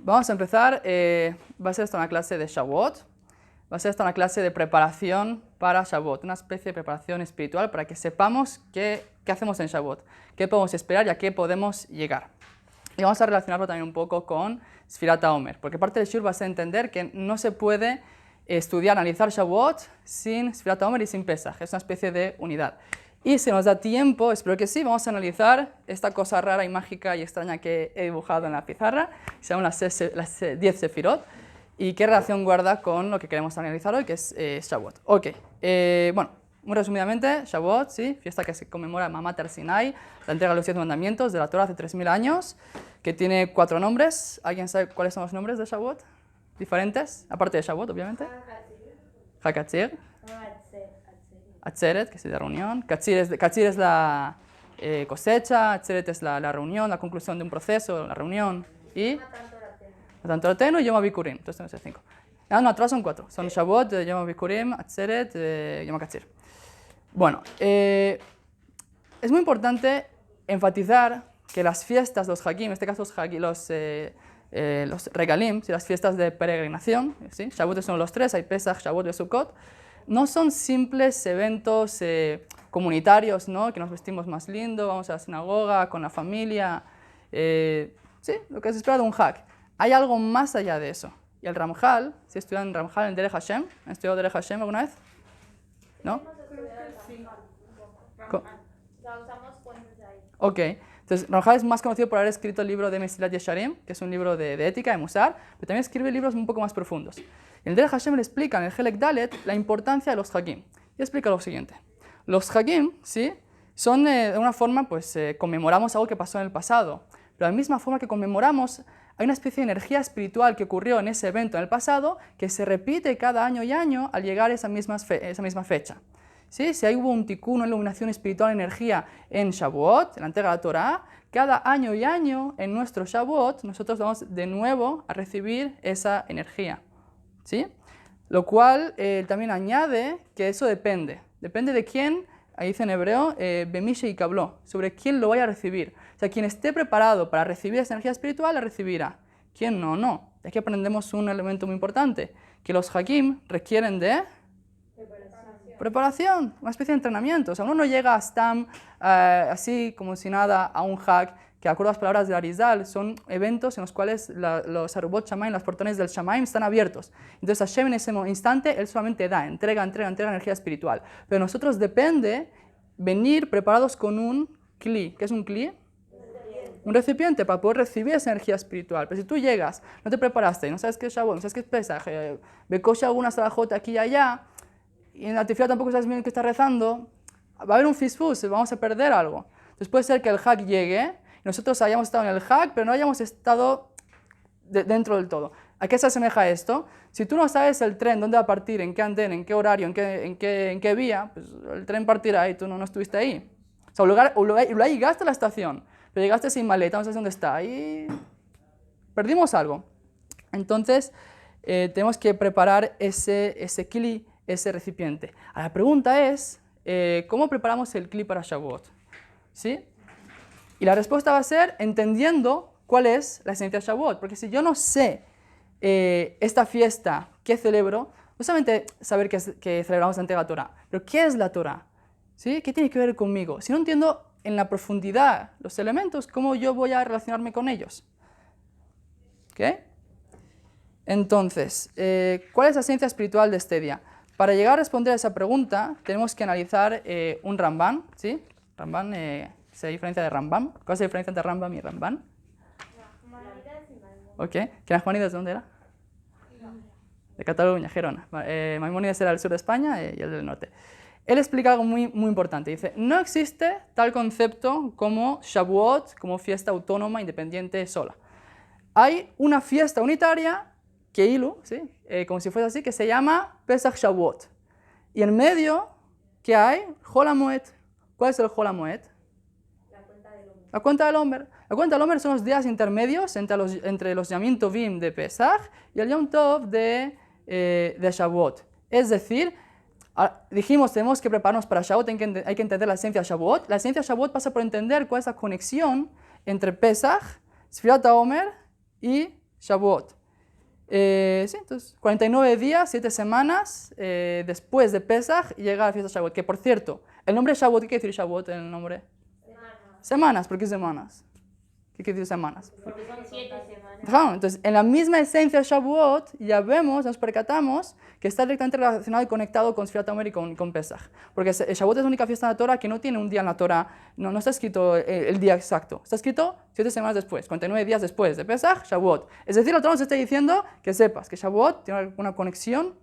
Vamos a empezar, va a ser esta una clase de Shavuot, va a ser esta una clase de preparación para Shavuot, una especie de preparación espiritual para que sepamos qué hacemos en Shavuot, qué podemos esperar y a qué podemos llegar. Y vamos a relacionarlo también un poco con Sfirat HaOmer, porque parte del Shur va a ser entender que no se puede estudiar, analizar Shavuot sin Sfirat HaOmer y sin Pesach, es una especie de unidad. Y si nos da tiempo, espero que sí, vamos a analizar esta cosa rara y mágica y extraña que he dibujado en la pizarra, que se llaman las 10 Sefirot, y qué relación guarda con lo que queremos analizar hoy, que es Shavuot. Ok, bueno, muy resumidamente, Shavuot, sí, fiesta que se conmemora Mamat Sinai, la entrega de los 10 mandamientos de la Torah hace 3000 años, que tiene 4 nombres. ¿Alguien sabe cuáles son los nombres de Shavuot? ¿Diferentes? Aparte de Shavuot, obviamente. Hakatzir. Atzeret, que es de reunión. Katzir es la cosecha, Atzeret es la reunión, la conclusión de un proceso, la reunión. Y Matan Toratenu y Yom HaBikurim. Entonces tenemos 5. No, atrás son 4. Son Shavuot, Yom HaBikurim, Atzeret, Yom HaKatzir. Bueno, es muy importante enfatizar que las fiestas, los Hagim, en este caso los Regalim, las fiestas de peregrinación, ¿sí? Shavuot son los 3, hay Pesach, Shavuot y Sukkot, no son simples eventos comunitarios, ¿no? Que nos vestimos más lindo, vamos a la sinagoga con la familia, sí, lo que se espera de un Hag. Hay algo más allá de eso. Y el Ramjal, si estudian Ramjal en Derech Hashem, ¿han estudiado Derech Hashem alguna vez? ¿No? Ok, entonces Ramjal es más conocido por haber escrito el libro de Mesilat Yesharim, que es un libro de ética, de Musar, pero también escribe libros un poco más profundos. En el Derech Hashem le explica en el Helek Dalet la importancia de los Hagim. Y explica lo siguiente. Los Hagim, ¿sí? Son de una forma, pues conmemoramos algo que pasó en el pasado, pero de la misma forma que conmemoramos, hay una especie de energía espiritual que ocurrió en ese evento en el pasado que se repite cada año y año al llegar a esa misma fecha. ¿Sí? Si ahí hubo un tikkun, una iluminación espiritual, energía en Shavuot, en la entrega de la Torah, cada año y año en nuestro Shavuot nosotros vamos de nuevo a recibir esa energía. ¿Sí? Lo cual también añade que eso depende de quién, ahí dice en hebreo, Bemishe y Kabló, sobre quién lo vaya a recibir. O sea, quien esté preparado para recibir esa energía espiritual la recibirá. Quien no, no. De aquí aprendemos un elemento muy importante, que los Hagim requieren de preparación, una especie de entrenamiento. O sea, uno no llega así como si nada a un Hag, que de acuerdo a las palabras de Arizal, son eventos en los cuales los Arubot Shamaim, los portones del Shamaim están abiertos. Entonces Hashem en ese instante, Él solamente da, entrega energía espiritual. Pero nosotros depende venir preparados con un Kli. ¿Qué es un Kli? Un recipiente para poder recibir esa energía espiritual. Pero si tú llegas, no te preparaste, no sabes qué es Shavuot, no sabes qué es Pesach, becoche alguna salajota aquí y allá, y en la tefila tampoco sabes bien qué está rezando, va a haber un fisfus, vamos a perder algo. Entonces puede ser que el Hag llegue, y nosotros hayamos estado en el Hag, pero no hayamos estado dentro del todo. ¿A qué se asemeja esto? Si tú no sabes el tren, dónde va a partir, en qué andén, en qué horario, en qué vía, pues el tren partirá y tú no estuviste ahí. O sea, luego llegaste a la estación, pero llegaste sin maleta, no sabes dónde está, y perdimos algo. Entonces, tenemos que preparar ese kli, ese recipiente. La pregunta es, ¿cómo preparamos el kli para Shavuot? ¿Sí? Y la respuesta va a ser entendiendo cuál es la esencia de Shavuot. Porque si yo no sé esta fiesta que celebro, no solamente saber que celebramos la entrega de la Torah, pero ¿qué es la Torah? ¿Sí? ¿Qué tiene que ver conmigo? Si no entiendo en la profundidad los elementos, ¿cómo yo voy a relacionarme con ellos? ¿Ok? Entonces, ¿cuál es la esencia espiritual de este día? Para llegar a responder a esa pregunta, tenemos que analizar un Ramban, ¿sí? Ramban se diferencia de Rambam. ¿Cuál es la diferencia entre Rambam y Ramban? Ok. ¿Que Nachmanides de dónde era? De Cataluña, Gerona. Maimónides era del sur de España y el del norte. Él explica algo muy, muy importante. Dice, no existe tal concepto como Shavuot, como fiesta autónoma, independiente, sola. Hay una fiesta unitaria, Keilu, ¿sí? Como si fuese así, que se llama Pesach Shavuot. Y en medio, ¿qué hay? Hol HaMoed. ¿Cuál es el Hol HaMoed? La cuenta del Omer. La cuenta del Omer son los días intermedios entre los Yamim Tovim de Pesach y el Yom Tov de Shavuot. Es decir, dijimos, tenemos que prepararnos para Shavuot, hay que entender la esencia de Shavuot. La esencia de Shavuot pasa por entender cuál es la conexión entre Pesach, Sfirat HaOmer y Shavuot. Sí, entonces 49 días, 7 semanas después de Pesach llega la fiesta de Shavuot. Que por cierto, el nombre Shavuot, ¿qué quiere decir Shavuot en el nombre? Semanas, ¿por qué semanas? ¿Qué quiere decir semanas? Porque son 7 semanas. Claro, entonces, en la misma esencia de Shavuot, ya vemos, nos percatamos que está directamente relacionado y conectado con Sfirat HaOmer y con Pesach. Porque Shavuot es la única fiesta en la Torah que no tiene un día en la Torah, no está escrito el día exacto. Está escrito 7 semanas después, 49 días después de Pesach, Shavuot. Es decir, la Torah nos está diciendo que sepas que Shavuot tiene una conexión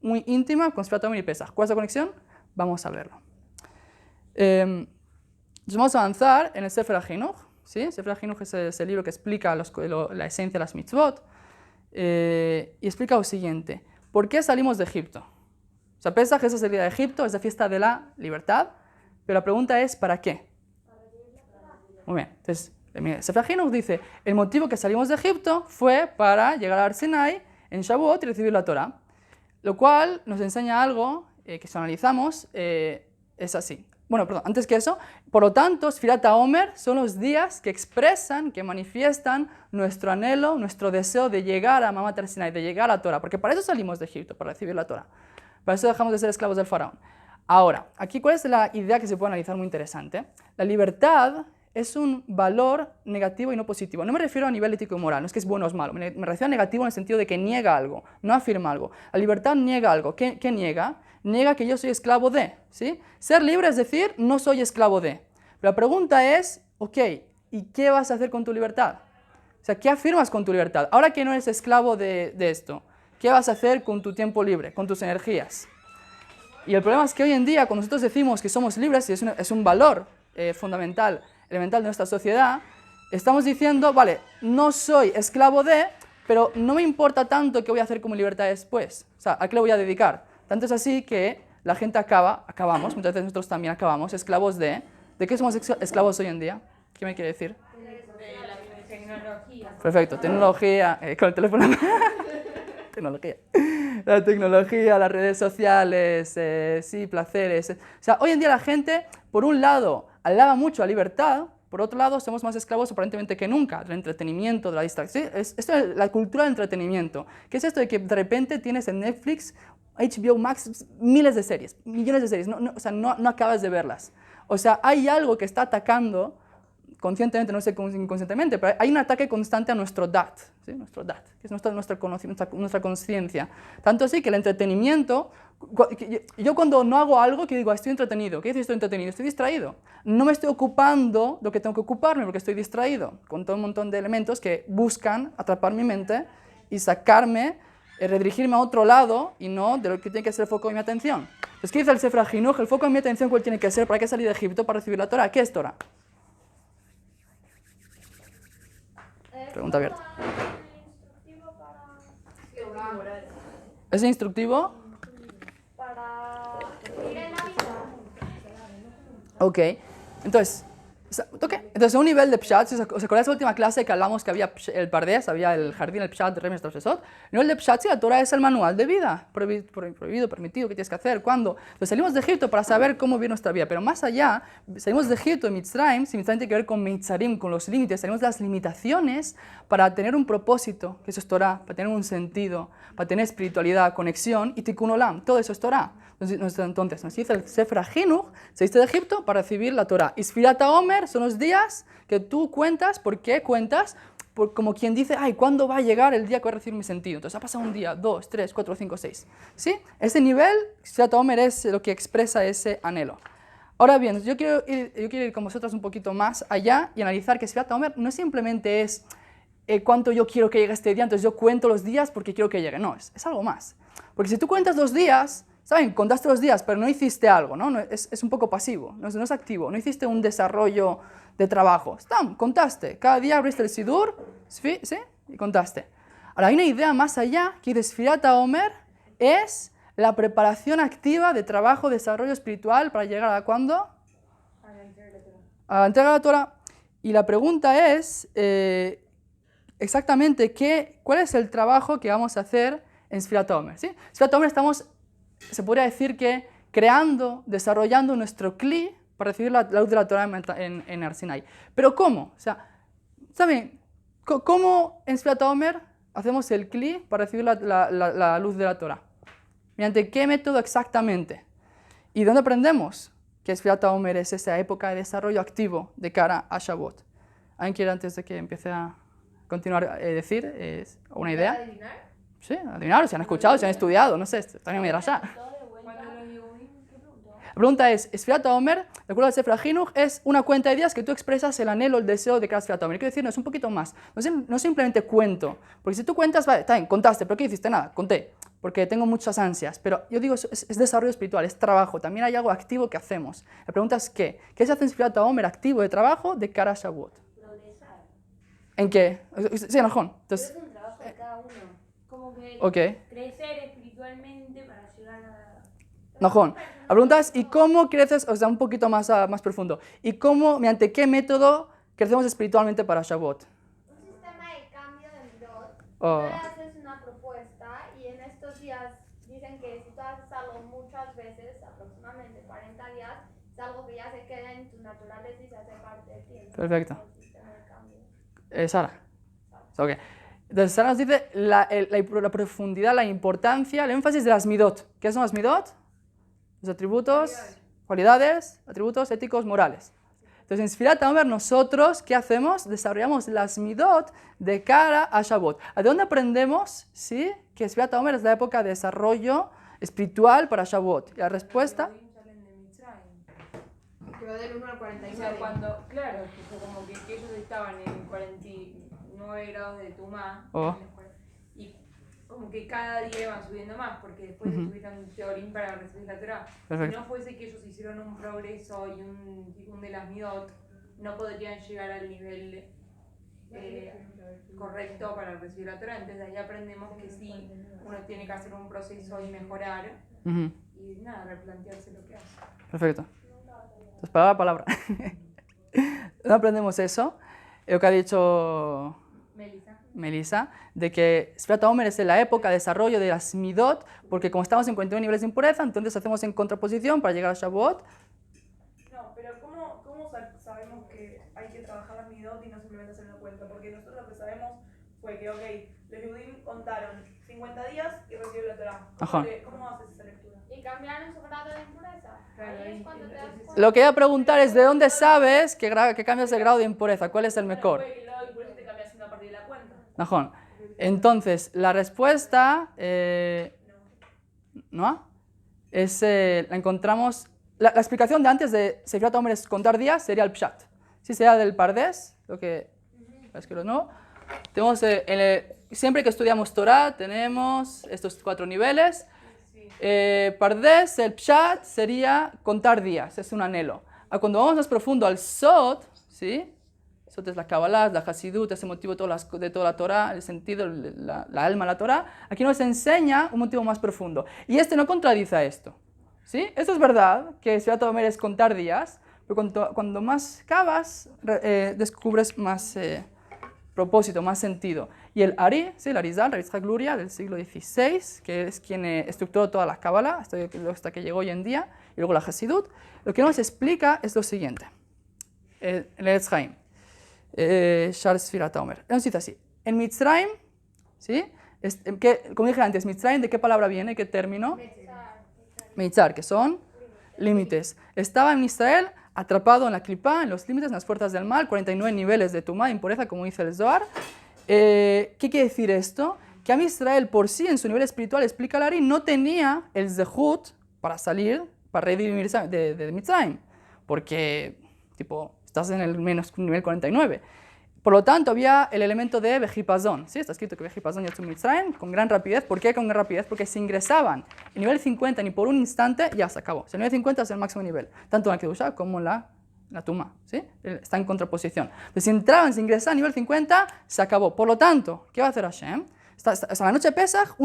muy íntima con Sfirat HaOmer y Pesach. ¿Cuál es la conexión? Vamos a verlo. Entonces vamos a avanzar en el Sefer HaChinuch. ¿Sí? Sefer HaChinuch es el libro que explica la esencia de las mitzvot y explica lo siguiente. ¿Por qué salimos de Egipto? O sea, Pesach es el día de Egipto, es la fiesta de la libertad, pero la pregunta es ¿para qué? Muy bien, entonces Sefer HaChinuch dice el motivo que salimos de Egipto fue para llegar a Har Sinai en Shavuot y recibir la Torah, lo cual nos enseña algo que si analizamos es así. Bueno, perdón, antes que eso, por lo tanto, Sfirat HaOmer son los días que expresan, que manifiestan nuestro anhelo, nuestro deseo de llegar a Mamat Har Sinai, de llegar a la Torah, porque para eso salimos de Egipto, para recibir la Torah. Para eso dejamos de ser esclavos del faraón. Ahora, aquí, ¿cuál es la idea que se puede analizar muy interesante? La libertad es un valor negativo y no positivo. No me refiero a nivel ético y moral, no es que es bueno o es malo, me refiero a negativo en el sentido de que niega algo, no afirma algo. La libertad niega algo. ¿Qué niega? Niega que yo soy esclavo de, ¿sí? Ser libre es decir, no soy esclavo de. Pero la pregunta es, ok, ¿y qué vas a hacer con tu libertad? O sea, ¿qué afirmas con tu libertad? Ahora que no eres esclavo de esto, ¿qué vas a hacer con tu tiempo libre, con tus energías? Y el problema es que hoy en día, cuando nosotros decimos que somos libres, y es un valor fundamental, elemental de nuestra sociedad, estamos diciendo, vale, no soy esclavo de, pero no me importa tanto qué voy a hacer con mi libertad después. O sea, ¿a qué le voy a dedicar? Tanto es así que la gente acabamos, muchas veces nosotros también acabamos, esclavos de... ¿De qué somos esclavos hoy en día? ¿Qué me quiere decir? De la tecnología. Perfecto, tecnología, con el teléfono... tecnología. La tecnología, las redes sociales, sí, placeres. O sea, hoy en día la gente, por un lado, alaba mucho la libertad, por otro lado, somos más esclavos aparentemente que nunca del entretenimiento, de la distracción. Esto es la cultura del entretenimiento. ¿Qué es esto de que de repente tienes en Netflix, HBO Max, miles de series, millones de series? O sea, no acabas de verlas. O sea, hay algo que está atacando, conscientemente, no sé inconscientemente, pero hay un ataque constante a nuestro dat, ¿sí? Nuestro dat, que es nuestra conciencia. Tanto así que el entretenimiento, yo cuando no hago algo, que digo, estoy entretenido. ¿Qué dice estoy entretenido? Estoy distraído. No me estoy ocupando de lo que tengo que ocuparme porque estoy distraído, con todo un montón de elementos que buscan atrapar mi mente y sacarme, redirigirme a otro lado y no de lo que tiene que ser el foco de mi atención. Entonces, ¿qué dice el Sefer HaChinuch? El foco de mi atención, ¿cuál tiene que ser? ¿Para qué salir de Egipto? Para recibir la Torah. ¿Qué es Torah? Pregunta abierta. ¿Es instructivo? Para vivir en la vida. Ok, entonces, entonces a un nivel de Pshat, ¿os acordáis de la última clase que hablamos que había el Pardes, había el jardín, el Pshat, el Remes, el Profesor? A nivel de Pshat, sí, la Torah es el manual de vida, prohibido, permitido, qué tienes que hacer, cuándo. Entonces salimos de Egipto para saber cómo vivir nuestra vida, pero más allá, salimos de Egipto, de Mitzrayim, si Mitzrayim tiene que ver con Mitzarim, con los límites, salimos de las limitaciones para tener un propósito, que eso es Torah, para tener un sentido, para tener espiritualidad, conexión, y Tikkun Olam, todo eso es Torah. Entonces nos dice el Sefer HaChinuch, saliste de Egipto para recibir la Torah. Y Sfirat HaOmer son los días que tú cuentas. ¿Por qué cuentas? Como quien dice, ay, ¿cuándo va a llegar el día que voy a recibir mi sentido? Entonces ha pasado un día, 2, 3, 4, 5, 6. ¿Sí? Ese nivel, Sfirat HaOmer es lo que expresa ese anhelo. Ahora bien, yo quiero ir con vosotros un poquito más allá y analizar que Sfirat HaOmer no simplemente es cuánto yo quiero que llegue este día, entonces yo cuento los días porque quiero que llegue. No, es algo más. Porque si tú cuentas los días, ¿saben? Contaste los días, pero no hiciste algo, ¿no? Es un poco pasivo, no es activo, no hiciste un desarrollo de trabajo. Contaste, cada día abriste el Sidur, ¿sí? Y contaste. Ahora, hay una idea más allá, que de Sfirat HaOmer es la preparación activa de trabajo, desarrollo espiritual para llegar a ¿cuándo? A la entrega de la Torah. Y la pregunta es, exactamente, ¿cuál es el trabajo que vamos a hacer en Sfirat HaOmer? ¿Sí? Sfirat HaOmer se podría decir que creando, desarrollando nuestro Kli para recibir la luz de la Torah en Har Sinai. ¿Pero cómo? O sea, ¿saben? ¿Cómo en Sfirat HaOmer hacemos el Kli para recibir la luz de la Torah? ¿Mediante qué método exactamente? ¿Y dónde aprendemos que Sfirat HaOmer es esa época de desarrollo activo de cara a Shavuot? ¿Alguien quiere, antes de que empiece a continuar, decir una idea? ¿Adivinar? Sí, adivinar, si han escuchado, si han estudiado, no sé, están en Midrashá. La pregunta es, Sfirat HaOmer, de acuerdo al Sefer HaChinuch, es una cuenta de días que tú expresas el anhelo, el deseo de cada Sfirat HaOmer. Quiero decir, no es un poquito más. No simplemente cuento, porque si tú cuentas, vale, está bien, contaste, pero ¿qué hiciste? Nada, conté, porque tengo muchas ansias. Pero yo digo, es desarrollo espiritual, es trabajo, también hay algo activo que hacemos. La pregunta es, ¿qué? ¿Qué se hace en Sfirat HaOmer activo de trabajo de cara a Shavuot? Progresar. ¿En qué? Sí, Najón. Pero Entonces, es un trabajo de cada uno. Como que ok. crecer espiritualmente para llegar a... Najón. La pregunta es, ¿y cómo creces? O sea, un poquito más profundo. ¿Y cómo, mediante qué método crecemos espiritualmente para Shavuot? Un sistema de cambio de midot. Oh. Tú le haces una propuesta y en estos días dicen que si tú haces algo muchas veces, aproximadamente 40 días, es algo que ya se queda en tu naturaleza y se hace parte de ti. Entonces, Perfecto. el sistema de cambio. Sara. Ok. Entonces, Sara nos dice la profundidad, la importancia, el énfasis de las midot. ¿Qué son las midot? Los atributos, cualidades, atributos éticos, morales. Entonces, en Sfirat HaOmer nosotros, ¿qué hacemos? Desarrollamos las midot de cara a Shavuot. ¿De dónde aprendemos? ¿Sí? Que Sfirat HaOmer es la época de desarrollo espiritual para Shavuot. Y la respuesta... Que va del 1 al 49. O sea, claro, tipo, como que ellos estaban en 49 grados de Tumá, y como que cada día iban subiendo más, porque después estuvieron Teorín para recibir la Torah. Si no fuese que ellos hicieron un progreso y un de las midot, no podrían llegar al nivel correcto para recibir la Torah. Entonces ahí aprendemos que sí, uno tiene que hacer un proceso y mejorar, y nada, replantearse lo que hace. Perfecto. Entonces, palabra a palabra. ¿No aprendemos eso? Lo que ha dicho Melissa, de que Sfirat HaOmer es la época de desarrollo de las midot, porque como estamos en 41 niveles de impureza, entonces hacemos en contraposición para llegar a Shavuot. No, pero ¿cómo sabemos que hay que trabajar las midot y no simplemente hacer una cuenta? Porque nosotros lo que sabemos fue que, ok, los Yehudim contaron 50 días y recibieron la Torah. ¿Cómo haces esa lectura? Y cambiaron su grado de impureza. Ahí es cuando te das cuenta. Lo que iba a preguntar es, ¿de dónde sabes que cambias el grado de impureza? ¿Cuál es el mejor? Puede que el grado de impureza te cambie haciendo a partir de la cuenta. Najón. Entonces, la respuesta, ¿no? Es, la encontramos, la explicación de antes de Sfirat HaOmer es contar días sería el Pshat. Si sería del Pardes, lo que es que no. Tenemos, siempre que estudiamos Torah tenemos estos 4 niveles. Pardes, el Pshat sería contar días, es un anhelo. Cuando vamos más profundo al Sod, ¿sí? Sod es la Kabbalah, la Hasidut, ese motivo de toda la Torah, el sentido, la alma de la Torah. Aquí nos enseña un motivo más profundo. Y este no contradice a esto, ¿sí? Esto es verdad, que Sfirat HaOmer es contar días, pero cuando más cavas, descubres más propósito, más sentido. Y el Ari, ¿sí? El Arizal, Rabbi Yitzhak Luria, del siglo XVI, que es quien estructuró toda la Kabbalah, hasta que llegó hoy en día, y luego la Hasidut, lo que nos explica es lo siguiente. El Etz Haim, Shar Sfirat HaOmer. Nos dice así, en Mitzrayim, ¿sí? Como dije antes, Mitzrayim, ¿de qué palabra viene? ¿Qué término? Mitzar, que son límites. Estaba en Israel atrapado en la clipa, en los límites, en las puertas del mal, 49 niveles de tumá, de impureza, como dice el Zohar. ¿Qué quiere decir esto? Que Am Israel por sí, en su nivel espiritual, explica el Ari, no tenía el zehut para salir, para redimirse de Mitzrayim, porque, tipo, estás en el menos nivel 49. Por lo tanto, había el elemento de vejipazón. ¿Sí? Está escrito que vejipazón y Mitzrayim con gran rapidez. ¿Por qué con gran rapidez? Porque si ingresaban en nivel 50 ni por un instante, ya se acabó. O sea, el nivel 50 es el máximo nivel, tanto en la Kedushá como en la Tumá. ¿Sí? Está en contraposición. Pero si entraban, si ingresaban a nivel 50, se acabó. Por lo tanto, ¿qué va a hacer Hashem? Hasta la noche de Pesach,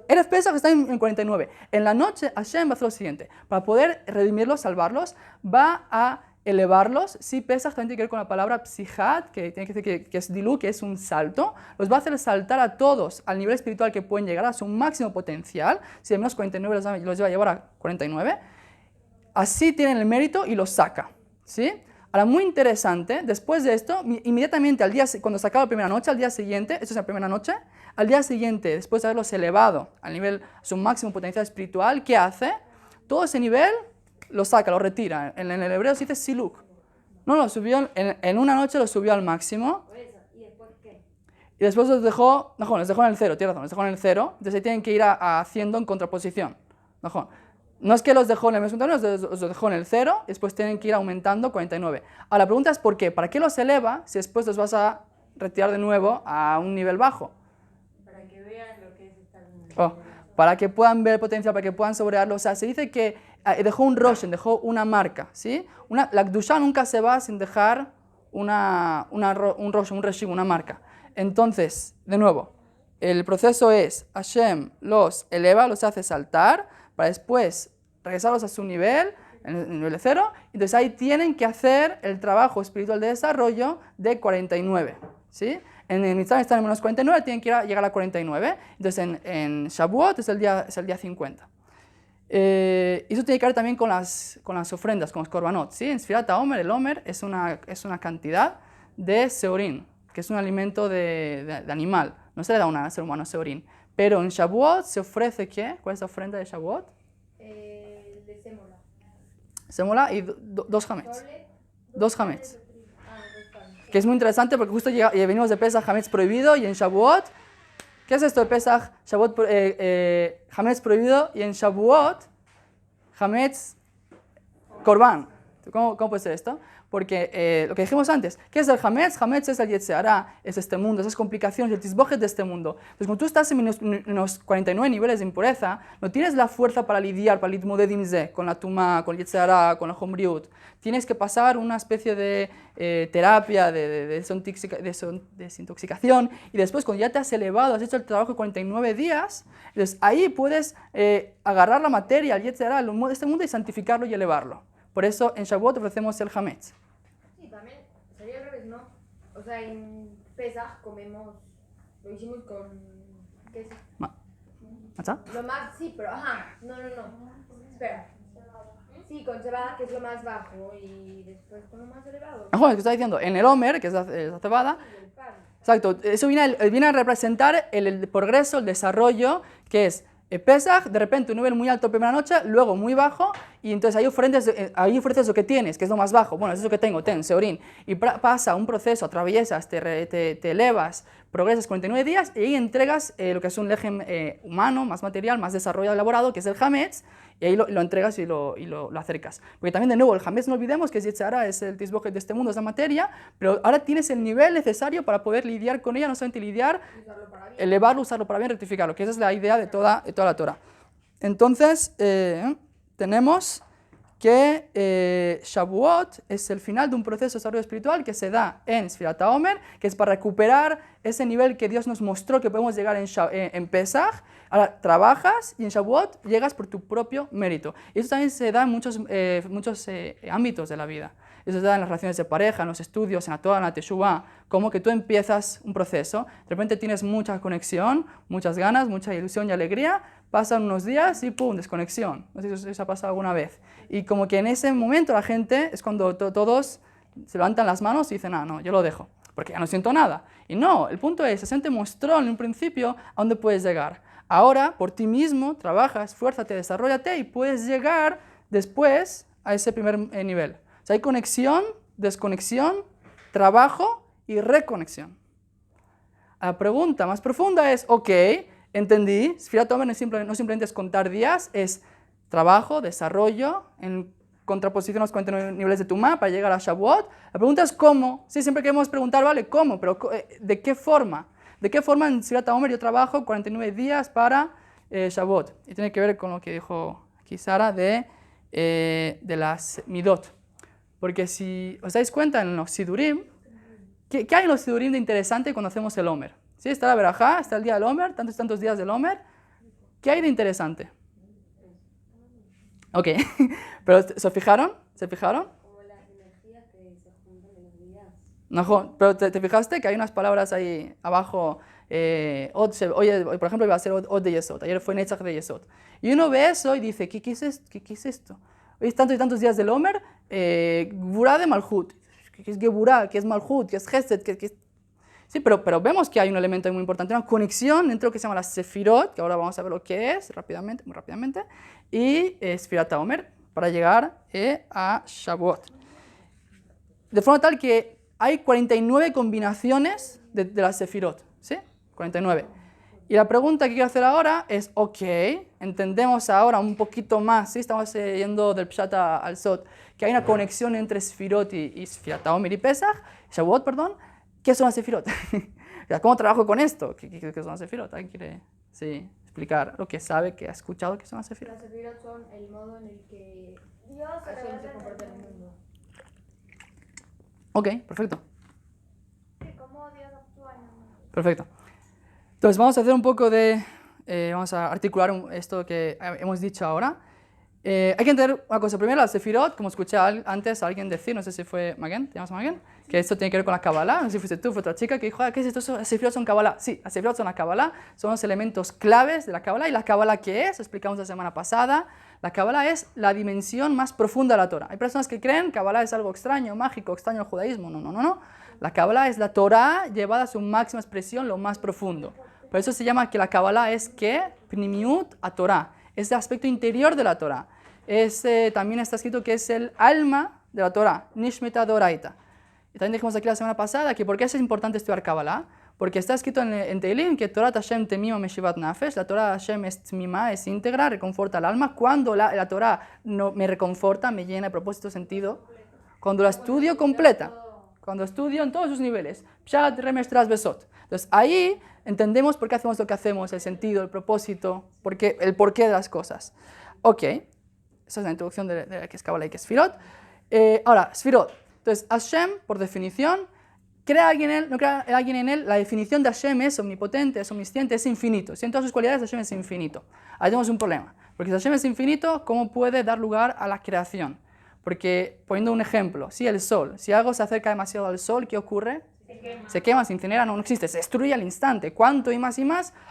Erev Pesach está en 49. En la noche Hashem va a hacer lo siguiente. Para poder redimirlos, salvarlos, va a elevarlos. Sí, Pesach también tiene que ver con la palabra psijat, que tiene que decir que es dilu, que es un salto. Los va a hacer saltar a todos al nivel espiritual que pueden llegar a su máximo potencial. Si de menos 49 los lleva a llevar a 49, así tienen el mérito y los saca. ¿Sí? Ahora, muy interesante, después de esto, inmediatamente cuando se acaba la primera noche, al día siguiente, esto es la primera noche, al día siguiente, después de haberlos elevado al nivel, a su máximo potencial espiritual, ¿qué hace? Todo ese nivel lo saca, lo retira. En el hebreo se dice siluk. No, lo subió, en una noche lo subió al máximo. Por eso, ¿y después qué? Y después los dejó en el cero, tienes razón, los dejó en el cero, entonces ahí tienen que ir haciendo en contraposición. No es que los dejó en el mismo término, los dejó en el 0, después tienen que ir aumentando 49. Ahora la pregunta es ¿por qué? ¿Para qué los eleva si después los vas a retirar de nuevo a un nivel bajo? Para que vean lo que es estar en Para que puedan ver el potencial, para que puedan saborearlo. O sea, se dice que dejó un roshen, dejó una marca, ¿sí? La Kdusha nunca se va sin dejar un roshen, un reshim, una marca. Entonces, de nuevo, el proceso es Hashem los eleva, los hace saltar, para después regresarlos a su nivel, en el nivel de 0, entonces ahí tienen que hacer el trabajo espiritual de desarrollo de 49, ¿sí? En el Mitzvah están en menos 49, tienen que llegar a 49, entonces en Shavuot es el día 50. Y eso tiene que ver también con las ofrendas, con los korbanot, ¿sí? En Sfirat HaOmer, el Omer es una cantidad de seurín, que es un alimento de animal, no se le da a un ser humano seurín. Pero en Shavuot se ofrece, ¿qué? ¿Cuál es la ofrenda de Shavuot? De sémola. Sémola y dos hametz. Dos hametz. Ah, dos hametz. Que es muy interesante porque justo venimos de Pesach, hametz prohibido, y en Shavuot, ¿qué es esto de Pesach? Shavuot, hametz prohibido, y en Shavuot, hametz korban. ¿Cómo puede ser esto? Porque lo que dijimos antes, ¿qué es el hametz? Hametz es el Yetzer Hara, es este mundo, esas complicaciones, el tisbojet de este mundo. Entonces, cuando tú estás en menos 49 niveles de impureza, no tienes la fuerza para lidiar, para lidmoder dimze, con la tuma, con el Yetzer Hara, con la hombriut. Tienes que pasar una especie de terapia, de desintoxicación, y después, cuando ya te has elevado, has hecho el trabajo de 49 días, entonces ahí puedes agarrar la materia, el Yetzer Hara, de este mundo, y santificarlo y elevarlo. Por eso en Shavuot ofrecemos el hametz. Sí, también sería al revés, ¿no? O sea, en Pesach comemos, lo hicimos con, ¿qué es? ¿Matzah? Lo más, sí, pero, no, espera. Sí, con cebada, que es lo más bajo, y después con lo más elevado. Es que está diciendo, en el Omer, que es la cebada, Y el pan. exacto, eso viene a representar el progreso, el desarrollo, que es Pesach, de repente un nivel muy alto primera noche, luego muy bajo, y entonces ahí ofreces lo que tienes, que es lo más bajo. Bueno, eso es lo que tengo, seurín. Y pasa un proceso, atraviesas, te elevas, progresas 49 días, y ahí entregas lo que es un lejem humano, más material, más desarrollado, elaborado, que es el hametz, y ahí lo entregas y lo acercas. Porque también, de nuevo, el hametz no olvidemos que Yetzer Hara es el tisbojet de este mundo, es la materia, pero ahora tienes el nivel necesario para poder lidiar con ella, no solamente lidiar, elevarlo, usarlo para bien, rectificarlo, que esa es la idea de toda la Torah. Entonces, tenemos que Shavuot es el final de un proceso de desarrollo espiritual que se da en Sfirat HaOmer, que es para recuperar ese nivel que Dios nos mostró que podemos llegar en Pesach. Ahora trabajas y en Shavuot llegas por tu propio mérito. Y eso también se da en muchos ámbitos de la vida. Eso se da en las relaciones de pareja, en los estudios, en la Torah, en la Teshuvah, como que tú empiezas un proceso, de repente tienes mucha conexión, muchas ganas, mucha ilusión y alegría, pasan unos días y ¡pum!, desconexión. No sé si os ha pasado alguna vez. Y como que en ese momento la gente es cuando todos se levantan las manos y dicen, no, yo lo dejo, porque ya no siento nada. Y no, el punto es, Hashem te mostró en un principio a dónde puedes llegar. Ahora, por ti mismo, trabajas, esfuérzate, desarróllate y puedes llegar después a ese primer nivel. O sea, hay conexión, desconexión, trabajo y reconexión. La pregunta más profunda es, ok, entendí, Sfirat HaOmer no simplemente es contar días, es trabajo, desarrollo, en contraposición a los 49 niveles de Tumá para llegar a Shavuot. La pregunta es cómo. Sí, siempre queremos preguntar, vale, ¿cómo? Pero ¿de qué forma? ¿De qué forma en Sfirat HaOmer yo trabajo 49 días para Shavuot? Y tiene que ver con lo que dijo aquí Sara de las Midot. Porque si os dais cuenta en los Sidurim, ¿qué hay en los Sidurim de interesante cuando hacemos el Omer? ¿Sí? Está la Berajá, está el día del Omer, tantos días del Omer. ¿Qué hay de interesante? Ok, pero ¿se fijaron? Como las energías que se juntan en los días. No, pero ¿te fijaste que hay unas palabras ahí abajo? Hoy, por ejemplo, iba a ser Od de Yesod, ayer fue Netzach de Yesod. Y uno ve eso y dice, ¿qué es esto? Hoy es tantos y tantos días del Omer, Gvurá de Malhut. ¿Qué es Geburá? ¿Qué es Malhut? ¿Qué es Hesed? Sí, pero vemos que hay un elemento muy importante, una conexión entre lo que se llama la Sefirot, que ahora vamos a ver lo que es rápidamente, muy rápidamente, y Sfirat HaOmer, para llegar a Shavuot. De forma tal que hay 49 combinaciones de las Sefirot, ¿sí? 49. Y la pregunta que quiero hacer ahora es, ok, entendemos ahora un poquito más, ¿sí? Estamos yendo del Pshat al Sod, que hay una conexión entre Sefirot y Sfirat HaOmer y Pesach, Shavuot, perdón. ¿Qué son las Sefirot? ¿Cómo trabajo con esto? ¿Qué son las Sefirot? ¿Alguien quiere explicar lo que sabe, que ha escuchado que son las Sefirot? Las Sefirot son el modo en el que Dios se Hashem revela se en comporta en el el mundo. mundo. Ok, perfecto. Sí, cómo Dios actúa en el mundo. Perfecto. Entonces vamos a hacer un poco de... vamos a articular esto que hemos dicho ahora. Hay que entender una cosa. Primero, las Sefirot, como escuché antes a alguien decir, no sé si fue Magen, ¿te llamas Magen? Que esto tiene que ver con la Kabbalah. No sé si fuiste tú, fue otra chica que dijo, ¿qué es esto? Las Sefirot son Kabbalah. Sí, las Sefirot son la Kabbalah, son los elementos claves de la Kabbalah. ¿Y la Kabbalah qué es? Explicamos la semana pasada. La Kabbalah es la dimensión más profunda de la Torah. Hay personas que creen que Kabbalah es algo extraño, mágico, extraño al judaísmo. No. La Kabbalah es la Torah llevada a su máxima expresión, lo más profundo. Por eso se llama que la Kabbalah es ¿qué? Pnimiut a Torah. Es el aspecto interior de la Torah. También está escrito que es el alma de la Torah, Nishmeta Doraita. Y también dijimos aquí la semana pasada que ¿por qué es importante estudiar Kabbalah? Porque está escrito en Teilim que Torah Hashem temima meshivat nafesh, la Torah Hashem es tmima, es íntegra, reconforta el alma. Cuando la Torah no me reconforta, me llena de propósito, sentido, cuando la estudio completa, cuando estudio en todos sus niveles, Pshat, Remesh, Tras, Besot. Entonces ahí entendemos por qué hacemos lo que hacemos, el sentido, el propósito, el porqué de las cosas. Ok. Esa es la introducción de qué es Kabbalah y qué es Sfirot. Ahora, Sfirot. Entonces, Hashem, por definición, ¿crea alguien en él? ¿No crea alguien en él? La definición de Hashem es omnipotente, es omnisciente, es infinito. Si en todas sus cualidades Hashem es infinito. Ahí tenemos un problema. Porque si Hashem es infinito, ¿cómo puede dar lugar a la creación? Porque, poniendo un ejemplo, si el sol, si algo se acerca demasiado al sol, ¿qué ocurre? Se quema, se incinera, no existe, se destruye al instante. ¿Cuánto y más?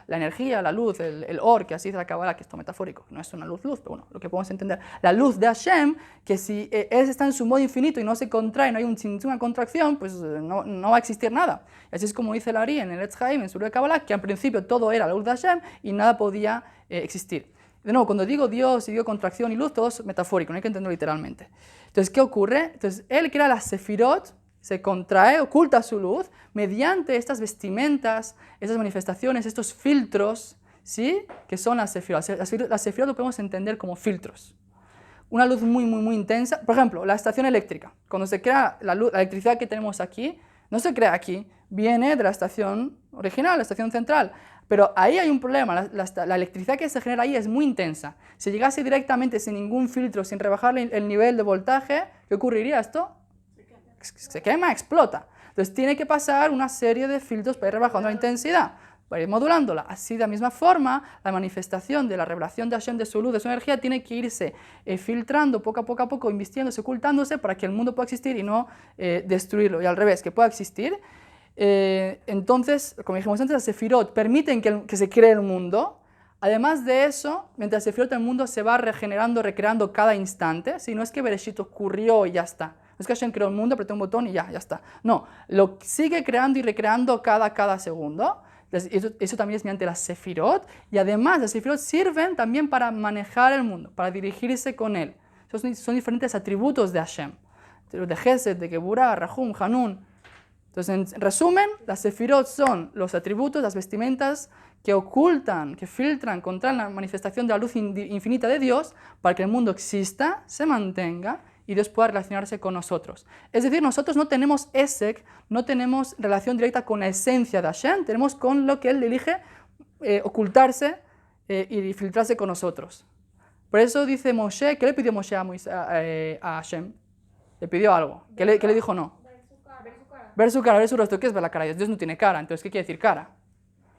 La energía, la luz, el or, que así dice la Kabbalah, que esto metafórico, no es una luz, pero bueno, lo que podemos entender. La luz de Hashem, que si él está en su modo infinito y no se contrae, no hay una contracción, pues no va a existir nada. Y así es como dice el Ari en el Etz Haim, en su libro de Kabbalah, que al principio todo era la luz de Hashem y nada podía existir. De nuevo, cuando digo Dios y digo contracción y luz, todo es metafórico, no hay que entenderlo literalmente. Entonces, ¿qué ocurre? Entonces, él crea las Sefirot, se contrae, oculta su luz, mediante estas vestimentas, estas manifestaciones, estos filtros, ¿sí? Que son las Sefirot. Las Sefirot lo podemos entender como filtros. Una luz muy intensa. Por ejemplo, la estación eléctrica. Cuando se crea la electricidad que tenemos aquí, no se crea aquí, viene de la estación original, la estación central. Pero ahí hay un problema, la electricidad que se genera ahí es muy intensa. Si llegase directamente sin ningún filtro, sin rebajar el nivel de voltaje, ¿qué ocurriría esto? Se quema, explota. Entonces tiene que pasar una serie de filtros para ir rebajando la intensidad, para ir modulándola. Así, de la misma forma, la manifestación de la revelación de Hashem, de su luz, de su energía, tiene que irse filtrando poco a poco, invistiéndose, ocultándose, para que el mundo pueda existir y no destruirlo. Y al revés, que pueda existir. Entonces, como dijimos antes, las Sefirot permiten que se cree el mundo. Además de eso, mientras se Sefirot el mundo se va regenerando, recreando cada instante. Si no es que Bereshit ocurrió y ya está. No es que Hashem creó el mundo, apretó un botón y ya está. No, lo sigue creando y recreando cada segundo. Eso también es mediante las Sefirot. Y además, las Sefirot sirven también para manejar el mundo, para dirigirse con él. Son diferentes atributos de Hashem. De Gesed, de Geburah, Rahum, Hanun. Entonces, en resumen, las Sefirot son los atributos, las vestimentas que ocultan, que filtran contra la manifestación de la luz infinita de Dios para que el mundo exista, se mantenga y Dios pueda relacionarse con nosotros. Es decir, nosotros no tenemos Esek, no tenemos relación directa con la esencia de Hashem, tenemos con lo que Él elige ocultarse y filtrarse con nosotros. Por eso dice Moshe, ¿qué le pidió Moshe a Hashem? Le pidió algo. ¿Qué le dijo no? Ver su cara, ver su rostro. ¿Qué es ver la cara de Dios? Dios no tiene cara, entonces ¿qué quiere decir cara?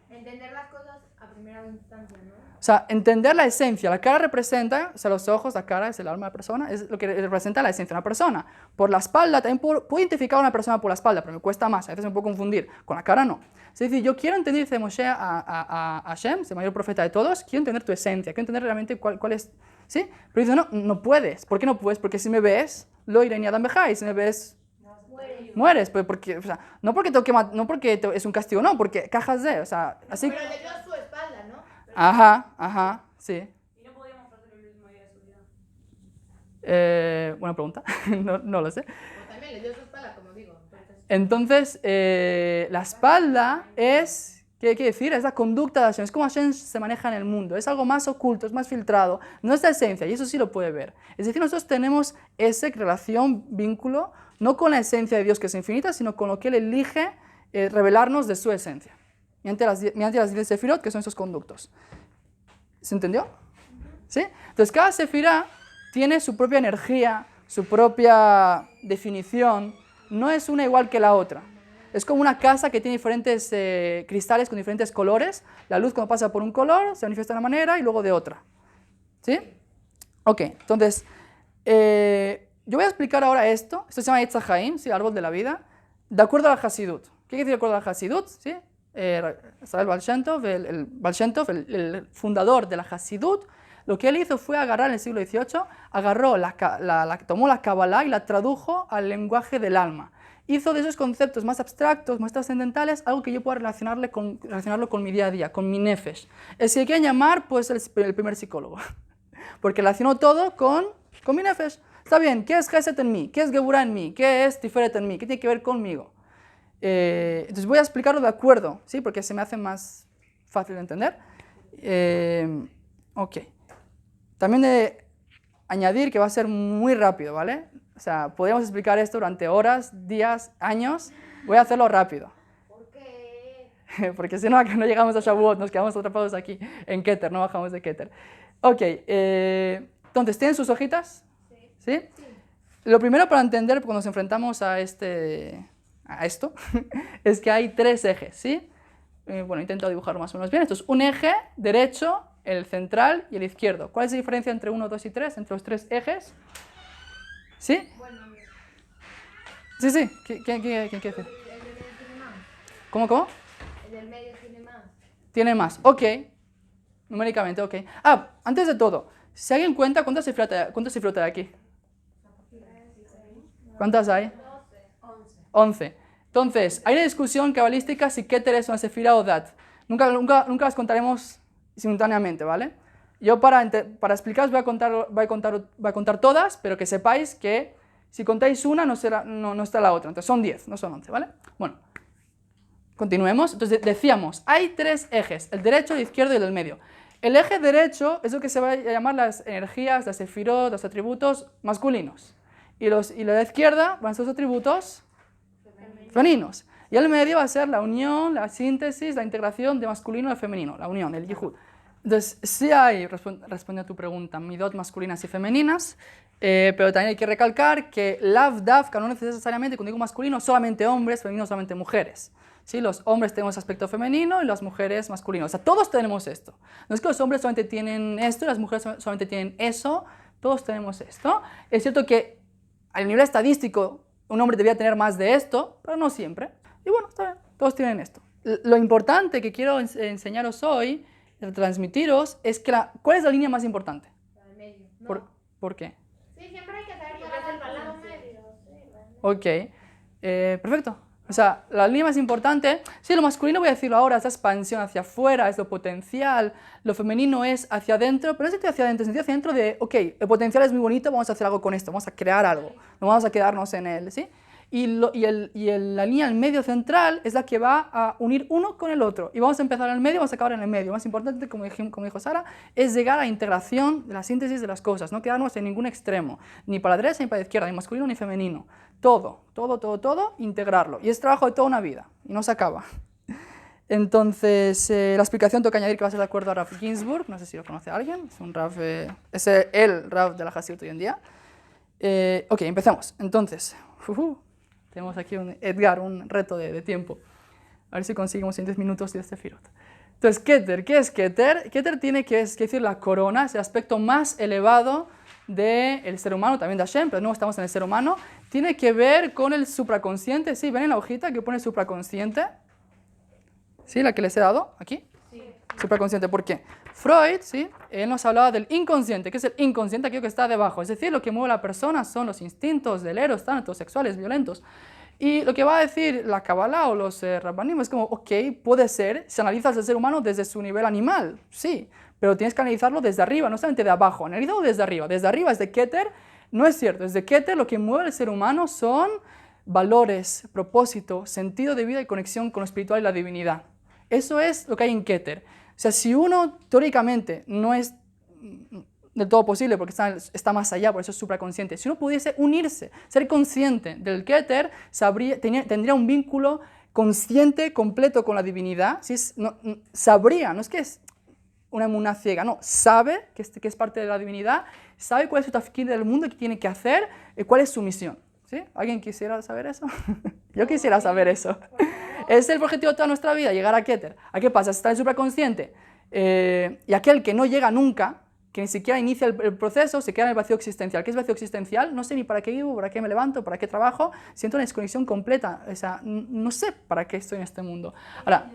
Entender las cosas a primera instancia, ¿no? O sea, entender la esencia. La cara representa, o sea, los ojos, la cara es el alma de la persona, es lo que representa la esencia de una persona. Por la espalda, también puedo identificar a una persona por la espalda, pero me cuesta más, a veces me puedo confundir. Con la cara no. Es decir, yo quiero entender, dice Moshe a Hashem, el mayor profeta de todos, quiero entender tu esencia, quiero entender realmente cuál es, ¿sí? Pero dice, no puedes. ¿Por qué no puedes? Porque si me ves, lo iré ni Adam Bejai, si me ves, mueres. Pues porque, o sea, no porque es un castigo, no, porque cajas de, o sea, así. Pero le dio a su espalda, ¿no? Ajá, sí. ¿Y no podíamos hacer el último día de su vida? Buena pregunta, no lo sé. Pues también le dio su espalda, como digo. Entonces, la espalda es, ¿qué quiere decir? Es la conducta de Hashem, es como Hashem se maneja en el mundo, es algo más oculto, es más filtrado, no es la esencia, y eso sí lo puede ver. Es decir, nosotros tenemos esa relación, vínculo, no con la esencia de Dios que es infinita, sino con lo que Él elige revelarnos de su esencia, mediante las 10 sefirot, que son esos conductos. ¿Se entendió? ¿Sí? Entonces, cada sefirá tiene su propia energía, su propia definición, no es una igual que la otra. Es como una casa que tiene diferentes cristales con diferentes colores. La luz cuando pasa por un color se manifiesta de una manera y luego de otra. ¿Sí? Ok, entonces, yo voy a explicar ahora esto. Esto se llama Etz HaChaim, ¿sí? Árbol de la vida, de acuerdo a la Hasidut. ¿Qué quiere decir de acuerdo a la Hasidut? ¿Sí? El Baal Shem Tov, el fundador de la Hasidut, lo que él hizo fue agarrar en el siglo XVIII, tomó la Kabbalah y la tradujo al lenguaje del alma. Hizo de esos conceptos más abstractos, más trascendentales, algo que yo pueda relacionarlo con mi día a día, con mi nefesh. El que quieren llamar, pues el primer psicólogo. Porque relacionó todo con mi nefesh. Está bien, ¿qué es Geset en mí? ¿Qué es Geburah en mí? ¿Qué es Tiferet en mí? ¿Qué tiene que ver conmigo? Entonces voy a explicarlo de acuerdo, ¿sí? Porque se me hace más fácil de entender. Ok. También de añadir que va a ser muy rápido, ¿vale? O sea, podríamos explicar esto durante horas, días, años. Voy a hacerlo rápido. ¿Por qué? Porque si no, no llegamos a Shavuot, nos quedamos atrapados aquí en Keter, no bajamos de Keter. Ok, entonces, ¿tienen sus hojitas? ¿Sí? Lo primero para entender cuando nos enfrentamos a esto es que hay 3 ejes, ¿sí? Bueno, he intentado dibujarlo más o menos bien. Esto es un eje derecho, el central y el izquierdo. ¿Cuál es la diferencia entre 1, 2 y 3? Entre los 3 ejes. ¿Sí? Bueno, Sí. ¿Quién quiere decir? el del medio tiene más. ¿Cómo? El del medio tiene más. Tiene más. Ok. Numéricamente, ok. Antes de todo, si alguien cuenta, ¿cuántas cifrotas hay aquí? ¿Cuántas hay? 11. Entonces, hay una discusión cabalística si Keter es una sefira o Dat. Nunca las contaremos simultáneamente, ¿vale? Yo para explicaros voy a contar todas, pero que sepáis que si contáis una no está la otra. Entonces son 10, no son 11, ¿vale? Bueno, continuemos. Entonces decíamos, hay 3 ejes, el derecho, el izquierdo y el del medio. El eje derecho es lo que se va a llamar las energías, las sefirot, los atributos masculinos. Y la de izquierda van a ser los atributos femeninos. Y el medio va a ser la unión, la síntesis, la integración de masculino y femenino, la unión, el yihud. Entonces, sí hay, responde a tu pregunta, midot masculinas y femeninas, pero también hay que recalcar que lav davka no necesariamente, cuando digo masculino, solamente hombres, femenino solamente mujeres. ¿Sí? Los hombres tenemos aspecto femenino y las mujeres masculino. O sea, todos tenemos esto. No es que los hombres solamente tienen esto y las mujeres solamente tienen eso, todos tenemos esto. Es cierto que a nivel estadístico un hombre debería tener más de esto, pero no siempre. Y bueno, está bien, todos tienen esto. Lo importante que quiero enseñaros hoy, transmitiros, es que ¿cuál es la línea más importante? El medio. No. ¿Por qué? Sí, siempre hay que saber llegar al lado medio. Sí, Ok, perfecto. O sea, la línea más importante, sí, lo masculino voy a decirlo ahora, es la expansión hacia afuera, es lo potencial, lo femenino es hacia adentro, pero no es sentido hacia adentro, es sentido hacia adentro de, ok, el potencial es muy bonito, vamos a hacer algo con esto, vamos a crear algo, no vamos a quedarnos en él, ¿sí? Y la línea del medio central es la que va a unir uno con el otro, y vamos a empezar en el medio, vamos a acabar en el medio. Lo más importante, como dijo Sara, es llegar a la integración de la síntesis de las cosas, no quedarnos en ningún extremo, ni para la derecha ni para la izquierda, ni masculino ni femenino. Todo, integrarlo. Y es trabajo de toda una vida, y no se acaba. Entonces, la explicación tengo que añadir que va a ser de acuerdo a Rav Ginsburg, no sé si lo conoce alguien, es un Rav, es el Rav de la Hasidut hoy en día. Ok, empecemos. Entonces, tenemos aquí un reto de tiempo. A ver si conseguimos en 10 minutos de este firot. Entonces, Keter, ¿qué es Keter? Keter tiene que decir la corona, es el aspecto más elevado del ser humano, también de Hashem, pero no estamos en el ser humano. Tiene que ver con el supraconsciente. ¿Sí? ¿Ven en la hojita que pone supraconsciente? ¿Sí? La que les he dado, aquí. Sí. Supraconsciente, ¿por qué? Freud, ¿sí? Él nos hablaba del inconsciente. ¿Qué es el inconsciente? Aquello que está debajo. Es decir, lo que mueve a la persona son los instintos del eros, tanto sexuales, violentos. Y lo que va a decir la Kabbalah o los Rabbanim es como, ok, puede ser, si analizas el ser humano desde su nivel animal, sí, pero tienes que analizarlo desde arriba, no solamente de abajo, analízalo desde arriba. Desde arriba es de Keter, no es cierto, desde Keter lo que mueve al ser humano son valores, propósito, sentido de vida y conexión con lo espiritual y la divinidad. Eso es lo que hay en Keter. O sea, si uno teóricamente no es del todo posible porque está más allá, por eso es supraconsciente, si uno pudiese unirse, ser consciente del Keter, tendría un vínculo consciente, completo con la divinidad, sabría, no es que es una emuná ciega, no, sabe que es parte de la divinidad, sabe cuál es su tafkid del mundo, qué tiene que hacer, cuál es su misión. ¿Sí? ¿Alguien quisiera saber eso? Yo quisiera saber eso. Es el objetivo de toda nuestra vida, llegar a Keter. ¿A qué pasa? Está el supraconsciente. Y aquel que no llega nunca, que ni siquiera inicia el proceso, se queda en el vacío existencial. ¿Qué es vacío existencial? No sé ni para qué vivo, para qué me levanto, para qué trabajo. Siento una desconexión completa. O sea, no sé para qué estoy en este mundo. Ahora,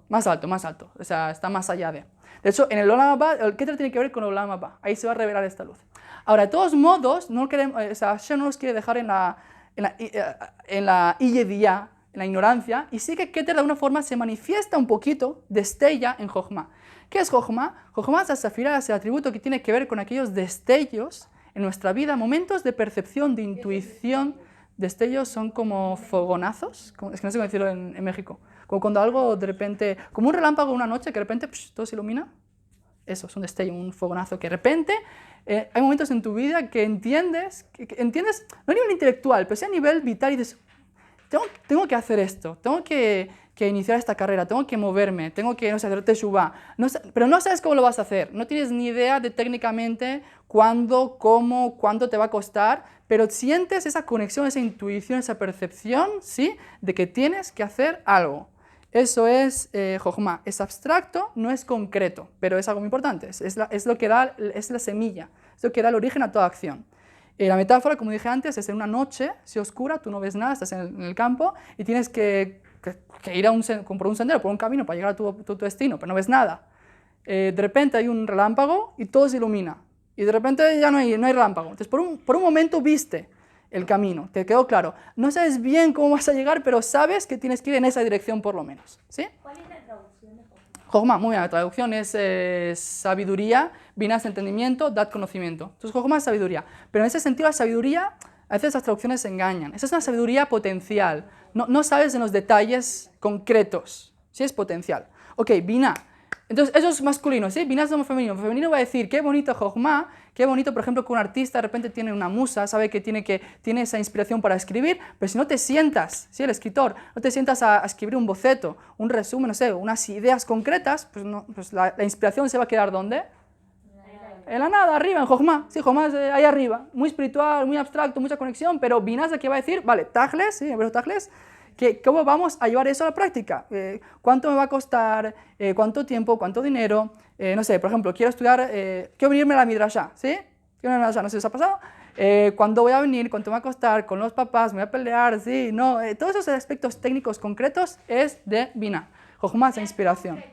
más alto. O sea, está más allá de. De hecho, en el Olam Haba, el Keter tiene que ver con el Olam Haba. Ahí se va a revelar esta luz. Ahora, de todos modos, no queremos, Hashem no nos quiere dejar en la iyediyá, en la ignorancia, y sí que Keter de alguna forma se manifiesta un poquito, destella en Jochma. ¿Qué es Jochma? Jochma es la sefirá, es el atributo que tiene que ver con aquellos destellos en nuestra vida, momentos de percepción, de intuición. Destellos son como fogonazos, es que no sé cómo decirlo en México, como cuando algo de repente, como un relámpago una noche que de repente todo se ilumina. Eso es un destello, un fogonazo que de repente hay momentos en tu vida que entiendes, no a nivel intelectual, pero sí a nivel vital y dices, tengo que hacer esto, tengo que iniciar esta carrera, tengo que moverme, tengo que, no sé, hacer teshuvá, pero no sabes cómo lo vas a hacer, no tienes ni idea de técnicamente cuándo, cómo, cuánto te va a costar, pero sientes esa conexión, esa intuición, esa percepción, ¿sí?, de que tienes que hacer algo. Eso es Jochma. Es abstracto, no es concreto, pero es algo muy importante. Es lo que da, es la semilla, es lo que da el origen a toda acción. La metáfora, como dije antes, es en una noche, si oscura, tú no ves nada, estás en el campo y tienes que ir por un sendero, por un camino para llegar a tu destino, pero no ves nada. De repente hay un relámpago y todo se ilumina. Y de repente ya no hay relámpago. Entonces, por un momento viste el camino, te quedó claro. No sabes bien cómo vas a llegar, pero sabes que tienes que ir en esa dirección por lo menos. ¿Sí? ¿Cuál es la traducción de Jochma? Jochma, muy bien, la traducción es sabiduría, Binah es entendimiento, Dat conocimiento. Entonces Jochma es sabiduría. Pero en ese sentido la sabiduría, a veces las traducciones engañan. Esa es una sabiduría potencial. No sabes en los detalles concretos. Sí es potencial. Ok, Binah. Entonces, eso es masculino, ¿sí? Binah es como femenino. Femenino va a decir, qué bonito Jochma, qué bonito, por ejemplo, que un artista de repente tiene una musa, sabe que tiene esa inspiración para escribir, pero si no te sientas, ¿sí? El escritor, no te sientas a escribir un boceto, un resumen, no sé, unas ideas concretas, pues la inspiración se va a quedar ¿dónde? En la nada, arriba, en Jochma. Sí, Jochma es ahí arriba, muy espiritual, muy abstracto, mucha conexión, pero Binah es el que va a decir, vale, Tajles, ¿sí? Tajles, ¿cómo vamos a llevar eso a la práctica? ¿Cuánto me va a costar? ¿Cuánto tiempo? ¿Cuánto dinero? No sé, por ejemplo, quiero estudiar, quiero venirme a la Midrashá, ¿sí? Quiero venirme a la Midrashá, no sé si os ha pasado. ¿Cuándo voy a venir? ¿Cuánto me va a costar? ¿Con los papás? ¿Me voy a pelear? ¿Sí? No, todos esos aspectos técnicos concretos es de Binah. Jochma es la inspiración.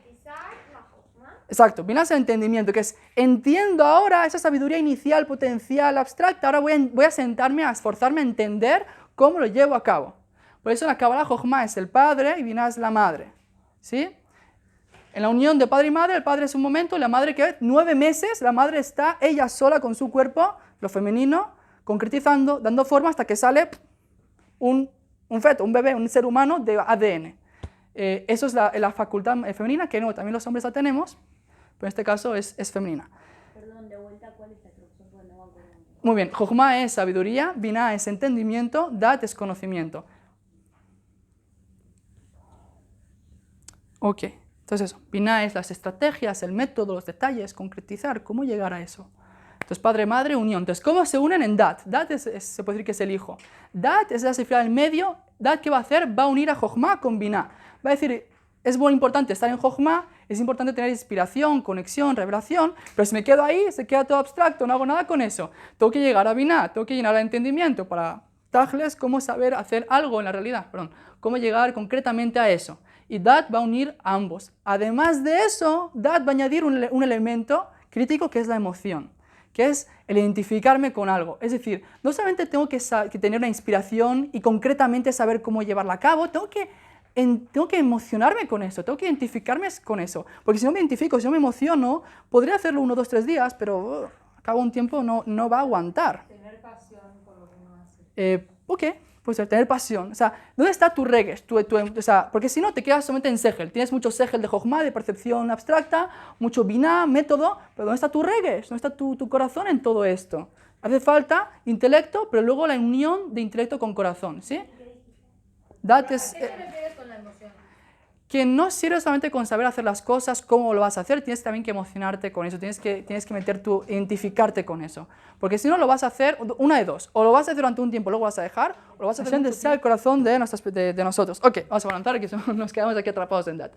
Exacto, Binah es el entendimiento, que es, entiendo ahora esa sabiduría inicial, potencial, abstracta, ahora voy a sentarme a esforzarme a entender cómo lo llevo a cabo. Por eso en la Kabbalah Jochma es el padre y Binah es la madre. ¿Sí? En la unión de padre y madre, el padre es un momento, la madre que 9 meses, la madre está ella sola con su cuerpo, lo femenino, concretizando, dando forma hasta que sale un feto, un bebé, un ser humano de ADN. Eso es la facultad femenina, que no, también los hombres la tenemos, pero en este caso es femenina. Perdón, de vuelta, ¿cuál es la traducción? Bueno, no me acuerdo. Muy bien, Jochma es sabiduría, Binah es entendimiento, Dat es conocimiento. Ok, entonces eso, Binah es las estrategias, el método, los detalles, concretizar, cómo llegar a eso. Entonces padre, madre, unión. Entonces, ¿cómo se unen en Dat? Dat se puede decir que es el hijo. Dat es la sefirá del medio. Dat, ¿qué va a hacer? Va a unir a Jochma con Binah. Va a decir, es muy importante estar en Jochma, es importante tener inspiración, conexión, revelación, pero si me quedo ahí, se queda todo abstracto, no hago nada con eso. Tengo que llegar a Binah, tengo que llegar al entendimiento para Tachles, cómo saber hacer algo en la realidad, cómo llegar concretamente a eso. Y Dat va a unir a ambos. Además de eso, Dat va a añadir un elemento crítico que es la emoción, que es el identificarme con algo. Es decir, no solamente tengo que tener una inspiración y concretamente saber cómo llevarla a cabo, tengo que emocionarme con eso, tengo que identificarme con eso. Porque si no me identifico, si no me emociono, podría hacerlo 1, 2, 3 días, pero a cabo un tiempo no va a aguantar. Tener pasión por lo que uno hace. Ok, pues tener pasión. O sea, ¿dónde está tu regesh? O sea, porque si no te quedas solamente en segel. Tienes mucho segel de Jochma, de percepción abstracta, mucho binah, método, pero ¿dónde está tu regesh? ¿Dónde está tu corazón en todo esto? Hace falta intelecto, pero luego la unión de intelecto con corazón, ¿sí? ¿A qué te refieres con la emoción? Que no sirve solamente con saber hacer las cosas, cómo lo vas a hacer, tienes también que emocionarte con eso, tienes que identificarte con eso. Porque si no lo vas a hacer, una de dos, o lo vas a hacer durante un tiempo, luego vas a dejar, o lo vas a hacer donde sea el corazón de nosotros. Ok, vamos a avanzar, que nos quedamos aquí atrapados en Dat.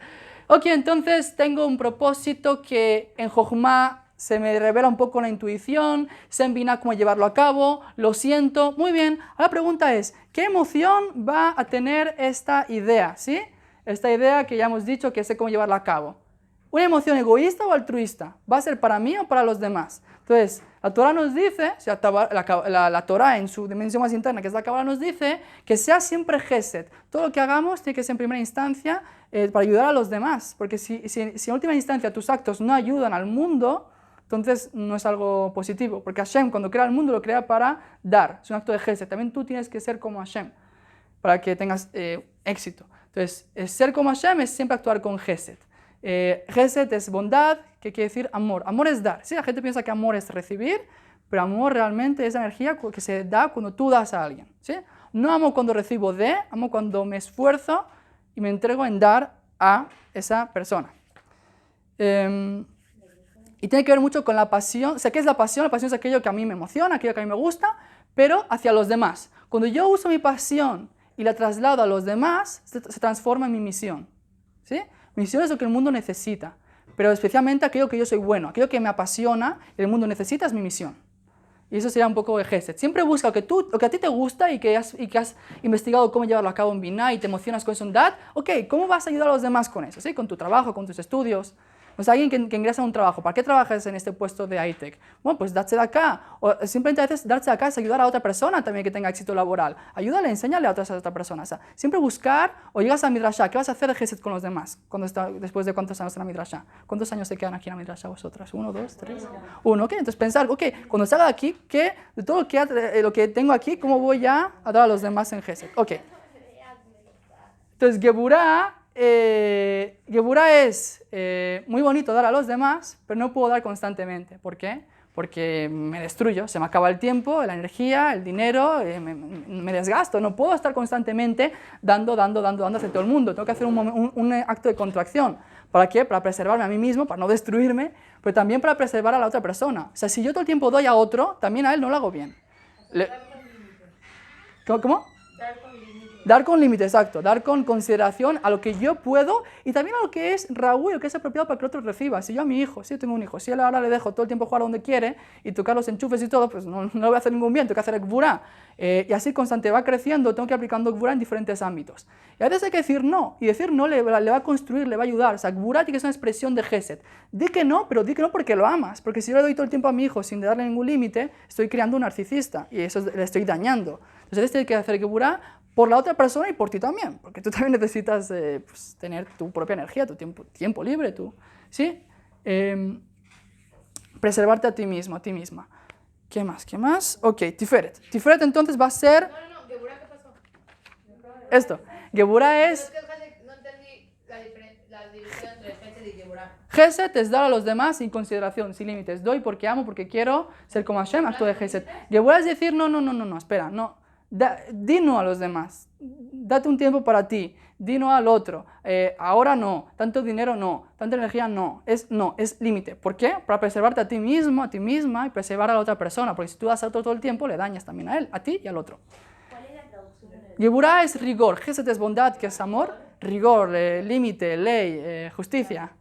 Ok, entonces tengo un propósito que en Jochma se me revela un poco la intuición, sé en Binah cómo llevarlo a cabo, lo siento, muy bien. Ahora la pregunta es, ¿qué emoción va a tener esta idea? ¿Sí? Esta idea que ya hemos dicho que sé cómo llevarla a cabo. ¿Una emoción egoísta o altruista? ¿Va a ser para mí o para los demás? Entonces, la Torah nos dice, la Torah en su dimensión más interna, que es la Kabbalah, nos dice que sea siempre Gesed. Todo lo que hagamos tiene que ser en primera instancia para ayudar a los demás. Porque si en última instancia tus actos no ayudan al mundo, entonces no es algo positivo. Porque Hashem, cuando crea el mundo, lo crea para dar. Es un acto de Gesed. También tú tienes que ser como Hashem para que tengas éxito. Entonces, ser como Hashem es siempre actuar con Gesed. Gesed es bondad, que quiere decir amor. Amor es dar. Sí, la gente piensa que amor es recibir, pero amor realmente es la energía que se da cuando tú das a alguien. ¿Sí? No amo cuando recibo amo cuando me esfuerzo y me entrego en dar a esa persona. Y tiene que ver mucho con la pasión. ¿Qué es la pasión? La pasión es aquello que a mí me emociona, aquello que a mí me gusta, pero hacia los demás. Cuando yo uso mi pasión y la traslado a los demás, se transforma en mi misión. ¿Sí? Mi misión es lo que el mundo necesita, pero especialmente aquello que yo soy bueno, aquello que me apasiona y el mundo necesita es mi misión. Y eso sería un poco de Gesed. Siempre busca lo que a ti te gusta y que has investigado cómo llevarlo a cabo en Binah y te emocionas con eso en Dat. Ok, ¿cómo vas a ayudar a los demás con eso? ¿Sí? Con tu trabajo, con tus estudios. O sea, alguien que ingresa a un trabajo, ¿para qué trabajas en este puesto de high-tech? Bueno, pues darse de acá. O simplemente a veces darse de acá es ayudar a otra persona también que tenga éxito laboral. Ayúdale, enséñale a otra persona. O sea, siempre buscar, o llegas a Midrashah, ¿qué vas a hacer de Gesed con los demás después de cuántos años en la Midrashah? ¿Cuántos años se quedan aquí en la Midrashah vosotras? ¿1, 2, 3? 1, ok. Entonces pensar, ok, cuando salga de aquí, de todo lo que tengo aquí, ¿cómo voy a dar a los demás en Gesed? Ok. Entonces, Geburah es muy bonito dar a los demás, pero no puedo dar constantemente. ¿Por qué? Porque me destruyo, se me acaba el tiempo, la energía, el dinero, me desgasto. No puedo estar constantemente dando hacia todo el mundo. Tengo que hacer un acto de contracción. ¿Para qué? Para preservarme a mí mismo, para no destruirme, pero también para preservar a la otra persona. O sea, si yo todo el tiempo doy a otro, también a él no lo hago bien. ¿Cómo? Dar con límite, exacto. Dar con consideración a lo que yo puedo y también a lo que es raúl, lo que es apropiado para que el otro reciba. Si yo a mi hijo, si yo tengo un hijo, si él ahora le dejo todo el tiempo jugar donde quiere y tocar los enchufes y todo, pues no le voy a hacer ningún bien, tengo que hacer Geburah. Y así constante va creciendo, tengo que ir aplicando Geburah en diferentes ámbitos. Y a veces hay que decir no, y decir no le va a construir, le va a ayudar. O sea, Geburah tiene que ser una expresión de Gesed. Di que no, pero di que no porque lo amas. Porque si yo le doy todo el tiempo a mi hijo sin darle ningún límite, estoy creando un narcisista y eso le estoy dañando. Entonces, tienes que hacer Geburah por la otra persona y por ti también, porque tú también necesitas pues, tener tu propia energía, tu tiempo libre, ¿sí? Preservarte a ti mismo, a ti misma. ¿Qué más? Ok, Tiferet. Tiferet entonces va a ser... No, Geburah, ¿qué pasó? Esto, Geburah es... No entendí la división entre Gesed y Geburah. Gesed es dar a los demás sin consideración, sin límites. Doy porque amo, porque quiero ser como Hashem, acto de Gesed. Geburah es decir, no, espera, no. Di no a los demás, date un tiempo para ti, di no al otro, ahora no, tanto dinero no, tanta energía no, es límite. ¿Por qué? Para preservarte a ti mismo, a ti misma y preservar a la otra persona, porque si tú das a otro todo el tiempo, le dañas también a él, a ti y al otro. ¿Cuál es la traducción? Geburah es rigor, Gesed es bondad, que es amor, rigor, límite, ley, justicia.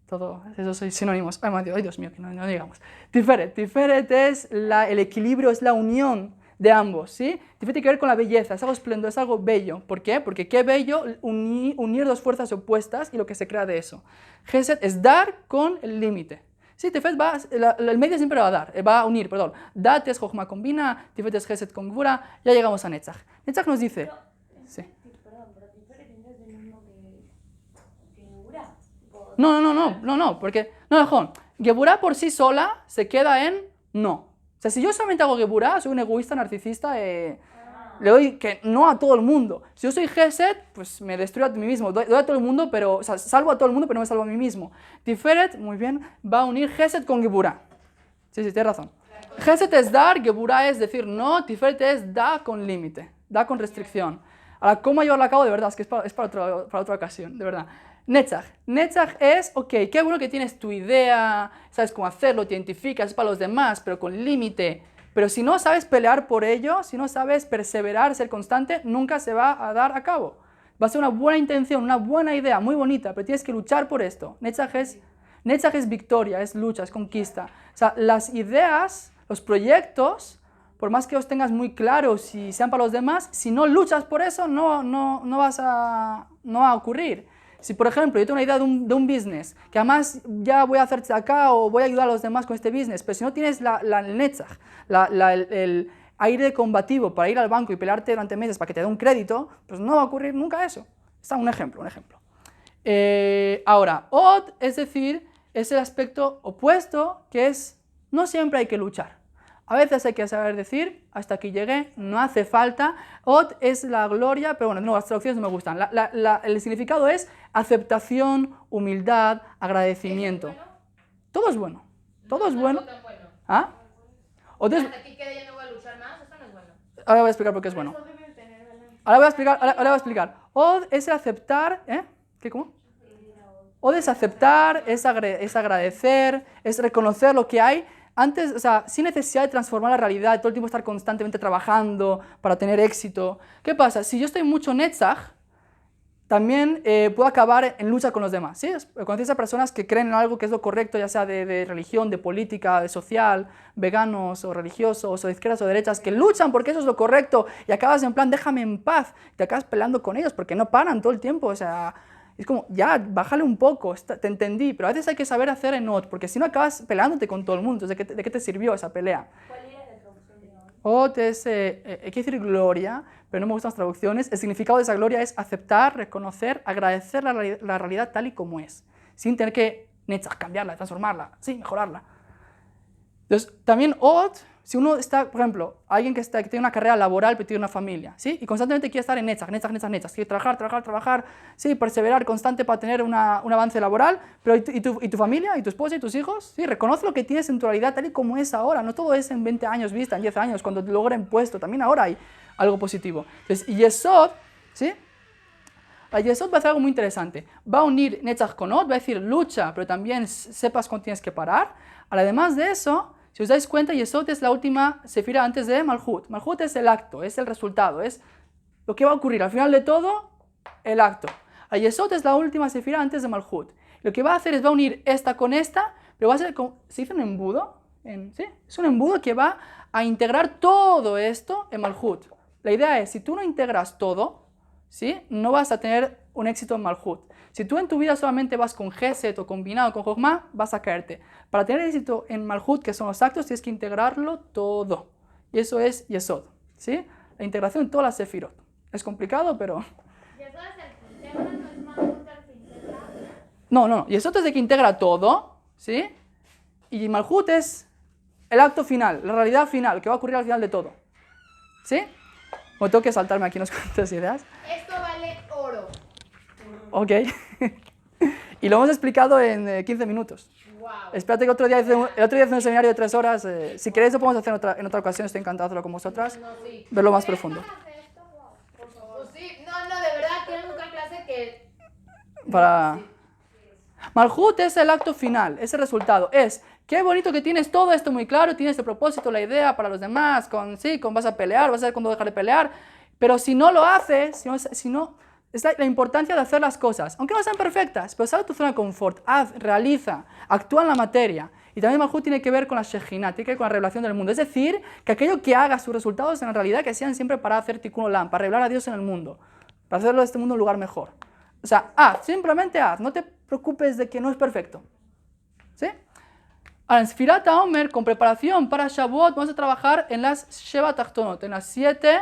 Todo, esos son sinónimos. Ay, Dios mío, que no digamos. Tiferet. Tiferet es el equilibrio, es la unión de ambos, ¿sí? Tiferet tiene que ver con la belleza, es algo esplendoroso, es algo bello. ¿Por qué? Porque qué bello unir dos fuerzas opuestas y lo que se crea de eso. Gesed es dar con el límite. Sí, Tiferet el medio siempre va a dar, va a unir, perdón. Dat es Jochma combina, Tiferet es Gesed con Gvura, ya llegamos a Netzach. Netzach nos dice... Sí. Perdón, pero Tiferet no es el mismo que Geburá. No, porque, no, Geburá por sí sola se queda en no. O sea, si yo solamente hago Geburá, soy un egoísta narcisista, le doy que no a todo el mundo. Si yo soy Gesed, pues me destruyo a mí mismo, doy a todo el mundo, pero, o sea, salvo a todo el mundo, pero no me salvo a mí mismo. Tiferet, muy bien, va a unir Gesed con Geburá. Sí, tienes razón. Gesed es dar, Geburá es decir no, Tiferet es da con límite, da con restricción. Ahora, ¿cómo llevarlo a cabo? De verdad, es que es para otra ocasión, de verdad. Netzach. Netzach es, ok, qué bueno que tienes tu idea, sabes cómo hacerlo, te identificas, es para los demás, pero con límite. Pero si no sabes pelear por ello, si no sabes perseverar, ser constante, nunca se va a dar a cabo. Va a ser una buena intención, una buena idea, muy bonita, pero tienes que luchar por esto. Netzach es victoria, es lucha, es conquista. O sea, las ideas, los proyectos, por más que los tengas muy claros y sean para los demás, si no luchas por eso, no va a ocurrir. Si, por ejemplo, yo tengo una idea de un business, que además ya voy a hacer acá o voy a ayudar a los demás con este business, pero si no tienes el netzach, el aire combativo para ir al banco y pelearte durante meses para que te dé un crédito, pues no va a ocurrir nunca eso. Está un ejemplo. Ahora, od, es decir, es el aspecto opuesto, que es no siempre hay que luchar. A veces hay que saber decir, hasta aquí llegué, no hace falta. Od es la gloria, pero bueno, no, las traducciones no me gustan. El significado es aceptación, humildad, agradecimiento. Todo es bueno. Todo es bueno. ¿Ah? Od es... Hasta aquí quedé, ya no voy a luchar más, eso no es bueno. Ahora voy a explicar por qué es bueno. Ahora voy a explicar. Od es aceptar, ¿eh? ¿Qué, cómo? Od es aceptar, es agradecer, es reconocer lo que hay. Antes, o sea, sin necesidad de transformar la realidad, todo el tiempo estar constantemente trabajando para tener éxito. ¿Qué pasa? Si yo estoy mucho netzach, también puedo acabar en lucha con los demás. ¿Sí? Conoces a personas que creen en algo que es lo correcto, ya sea de religión, de política, de social, veganos o religiosos o de izquierdas o derechas, que luchan porque eso es lo correcto y acabas en plan, déjame en paz, y te acabas peleando con ellos porque no paran todo el tiempo, o sea... Es como, ya, bájale un poco, te entendí, pero a veces hay que saber hacer enot, porque si no acabas peleándote con todo el mundo. Entonces, ¿de qué te sirvió esa pelea? ¿Cuál era la traducción de hoy? Ot es, quiere decir gloria, pero no me gustan las traducciones. El significado de esa gloria es aceptar, reconocer, agradecer la realidad tal y como es, sin tener que cambiarla, transformarla, sí, mejorarla. Entonces, también ot, si uno está, por ejemplo, alguien que tiene una carrera laboral pero tiene una familia, ¿sí? Y constantemente quiere estar en netzach, quiere trabajar, sí, perseverar constante para tener un avance laboral, pero ¿y tu familia, y tu esposa, y tus hijos? Sí, reconoce lo que tienes en tu realidad tal y como es ahora, no todo es en 20 años vista, en 10 años, cuando logren puesto, también ahora hay algo positivo. Entonces, yesod, ¿sí? La yesod va a hacer algo muy interesante, va a unir netzach con od, va a decir lucha, pero también sepas cuándo tienes que parar. Además de eso, si os dais cuenta, Yesod es la última sefira antes de Malhut. Malhut es el acto, es el resultado, es lo que va a ocurrir. Al final de todo, el acto. La Yesod es la última sefira antes de Malhut. Lo que va a hacer es va a unir esta con esta, pero va a ser como, ¿se dice un embudo? ¿Sí? Es un embudo que va a integrar todo esto en Malhut. La idea es, si tú no integras todo, ¿sí? No vas a tener un éxito en Malhut. Si tú en tu vida solamente vas con Gesed o combinado con Jochma, vas a caerte. Para tener éxito en Malhut, que son los actos, tienes que integrarlo todo. Y eso es Yesod, ¿sí? La integración de todas las sefirot. Es complicado, pero... ¿Yesod es el que integra, no es Malhut el que integra? No. Yesod es el que integra todo, ¿sí? Y Malhut es el acto final, la realidad final, que va a ocurrir al final de todo. ¿Sí? Me tengo que saltarme aquí unas cuantas ideas. Esto vale oro. Ok. Y lo hemos explicado en 15 minutos. Wow. Espérate que el otro día hice un seminario de 3 horas. Si queréis lo podemos hacer en otra ocasión, estoy encantado de hacerlo con vosotras. No, sí. Verlo más profundo. Pues sí, no, de verdad, quiero otra clase que... Para... Sí. Malhut es el acto final, es el resultado. Es, qué bonito que tienes todo esto muy claro, tienes el propósito, la idea para los demás, con vas a pelear, vas a saber cuándo dejar de pelear, pero si no lo haces, si no es la importancia de hacer las cosas, aunque no sean perfectas, pero sal de tu zona de confort, haz, realiza, actúa en la materia. Y también Malhut tiene que ver con la Shejina, tiene que ver con la revelación del mundo. Es decir, que aquello que haga sus resultados en la realidad que sean siempre para hacer Tikkun Olam, para revelar a Dios en el mundo, para hacerlo de este mundo un lugar mejor. O sea, haz, simplemente haz, no te preocupes de que no es perfecto. ¿Sí? Ahora, en Sfirat HaOmer, con preparación para Shavuot, vamos a trabajar en las Sheva Tachtonot, en las 7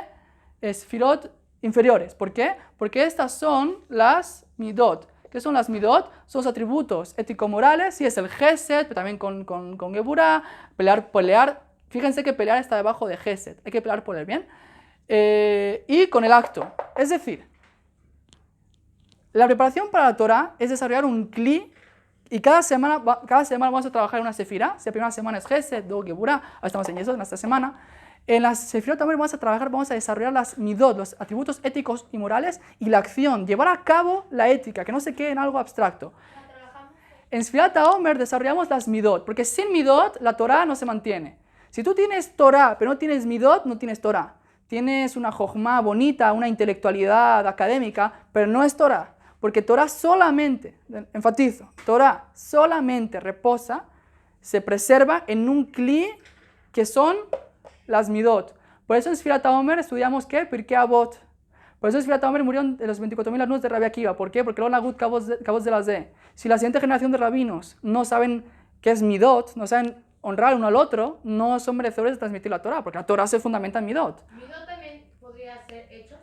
Sfirot inferiores. ¿Por qué? Porque estas son las Midot. ¿Qué son las Midot? Son los atributos ético-morales, sí, es el Gesed, pero también con Geburah, pelear. Fíjense que pelear está debajo de Gesed, hay que pelear por el bien. Y con el acto. Es decir, la preparación para la Torah es desarrollar un Kli, y cada semana vamos a trabajar en una Sefirá. Si la primera semana es Gesed, luego Geburah, ahora estamos en Yesod, en esta semana. En las Sefirot también vamos a desarrollar las Midot, los atributos éticos y morales, y la acción, llevar a cabo la ética, que no se quede en algo abstracto. En Sfirat HaOmer desarrollamos las Midot, porque sin Midot la Torah no se mantiene. Si tú tienes Torah, pero no tienes Midot, no tienes Torah. Tienes una Jochma bonita, una intelectualidad académica, pero no es Torah. Porque Torah solamente, enfatizo, Torah solamente reposa, se preserva en un Kli que son las Midot. Por eso en Sfirat HaOmer estudiamos ¿qué? Pirkei Avot. Por eso en Sfirat HaOmer murieron de los 24.000 alumnos de Rabbi Akiva. ¿Por qué? Porque lo Nagut Cabos de la Z. Si la siguiente generación de rabinos no saben qué es Midot, no saben honrar uno al otro, no son merecedores de transmitir la Torah, porque la Torah se fundamenta en Midot. ¿Midot también podría ser hechos?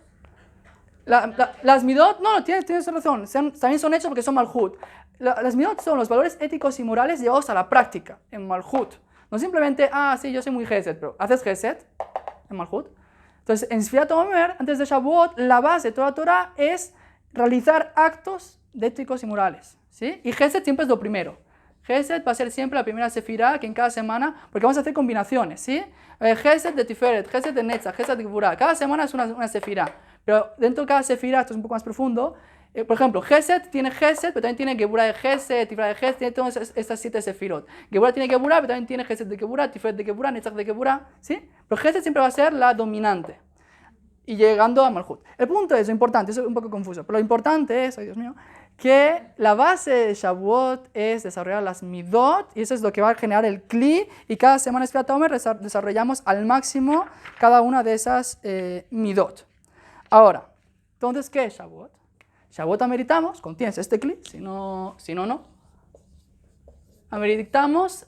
Las Midot, no, tienes razón, también son hechos porque son Malhut. Las Midot son los valores éticos y morales llevados a la práctica, en Malhut. No simplemente, sí, yo soy muy Gesed, pero ¿haces Gesed en Malhut? Entonces, en Sfirat HaOmer, antes de Shavuot, la base de toda la Torah es realizar actos éticos y morales, ¿sí? Y Gesed siempre es lo primero. Gesed va a ser siempre la primera Sefirá, que en cada semana, porque vamos a hacer combinaciones, ¿sí? Gesed de Tiferet, Gesed de Netzach, Gesed de Geburah. Cada semana es una Sefirá, pero dentro de cada Sefirá, esto es un poco más profundo. Por ejemplo, Gesed tiene Gesed, pero también tiene Geburah de Gesed, Tiferet de Gesed, tiene todas estas 7 Sefirot. Geburah tiene Geburah, pero también tiene Gesed de Geburah, Tiferet de Geburah, Netzach de Geburah, ¿sí? Pero Gesed siempre va a ser la dominante. Y llegando a Malhut. El punto es, lo importante, eso es un poco confuso, pero lo importante es, ay Dios mío, que la base de Shavuot es desarrollar las Midot, y eso es lo que va a generar el Kli, y cada semana en Sfirat HaOmer desarrollamos al máximo cada una de esas Midot. Ahora, entonces, ¿qué es Shavuot? Shavuot ameritamos, contienes este Kli, si no, no. Ameritamos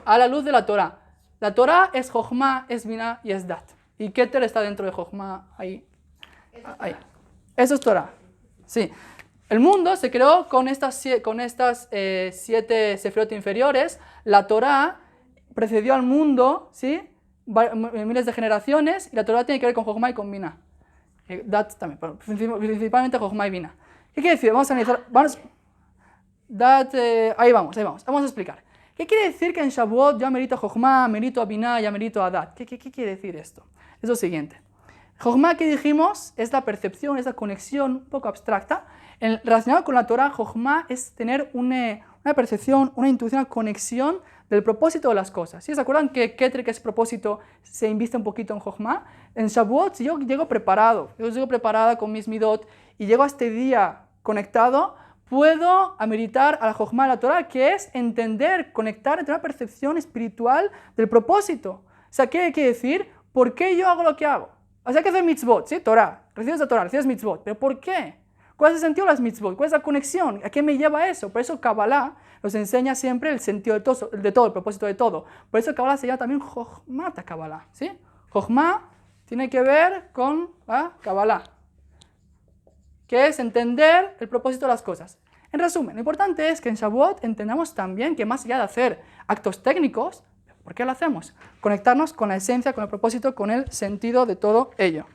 a la luz de la Torah. La Torah es Jochma, es Binah y es Dat. ¿Y Keter está dentro de Jochma? Ahí. Eso es Torah. Sí. El mundo se creó con estas 7 Sefirot inferiores. La Torah precedió al mundo, ¿sí? Miles de generaciones, y la Torah tiene que ver con Jochma y con Binah. Dat también, pero principalmente Jochma y Binah. ¿Qué quiere decir? Vamos a analizar. Ahí vamos. Vamos a explicar. ¿Qué quiere decir que en Shavuot yo amerito a Jochma, amerito a Binah y amerito a Dat? ¿Qué quiere decir esto? Es lo siguiente. Jochma, que dijimos, es la percepción, es la conexión un poco abstracta. Relacionado con la Torah, Jochma es tener una percepción, una intuición, una conexión del propósito de las cosas. ¿Sí? ¿Se acuerdan que Keter, que es propósito, se inviste un poquito en Jochma? En Shavuot, si yo llego preparada con mis Midot y llego a este día conectado, puedo ameritar a la Jochma de la Torah, que es entender, conectar entre una percepción espiritual del propósito. O sea, ¿qué quiere decir? ¿Por qué yo hago lo que hago? O sea, hay que hacer mitzvot, ¿sí? Torah, recibes la Torah, recibes mitzvot, ¿pero por qué? ¿Cuál es el sentido de las mitzvot? ¿Cuál es la conexión? ¿A qué me lleva eso? Por eso Kabbalah nos enseña siempre el sentido de todo, el propósito de todo. Por eso Kabbalah se llama también Jochmat Kabbalah, ¿sí? Jochma tiene que ver con Kabbalah, que es entender el propósito de las cosas. En resumen, lo importante es que en Shavuot entendamos también que más allá de hacer actos técnicos, ¿por qué lo hacemos? Conectarnos con la esencia, con el propósito, con el sentido de todo ello.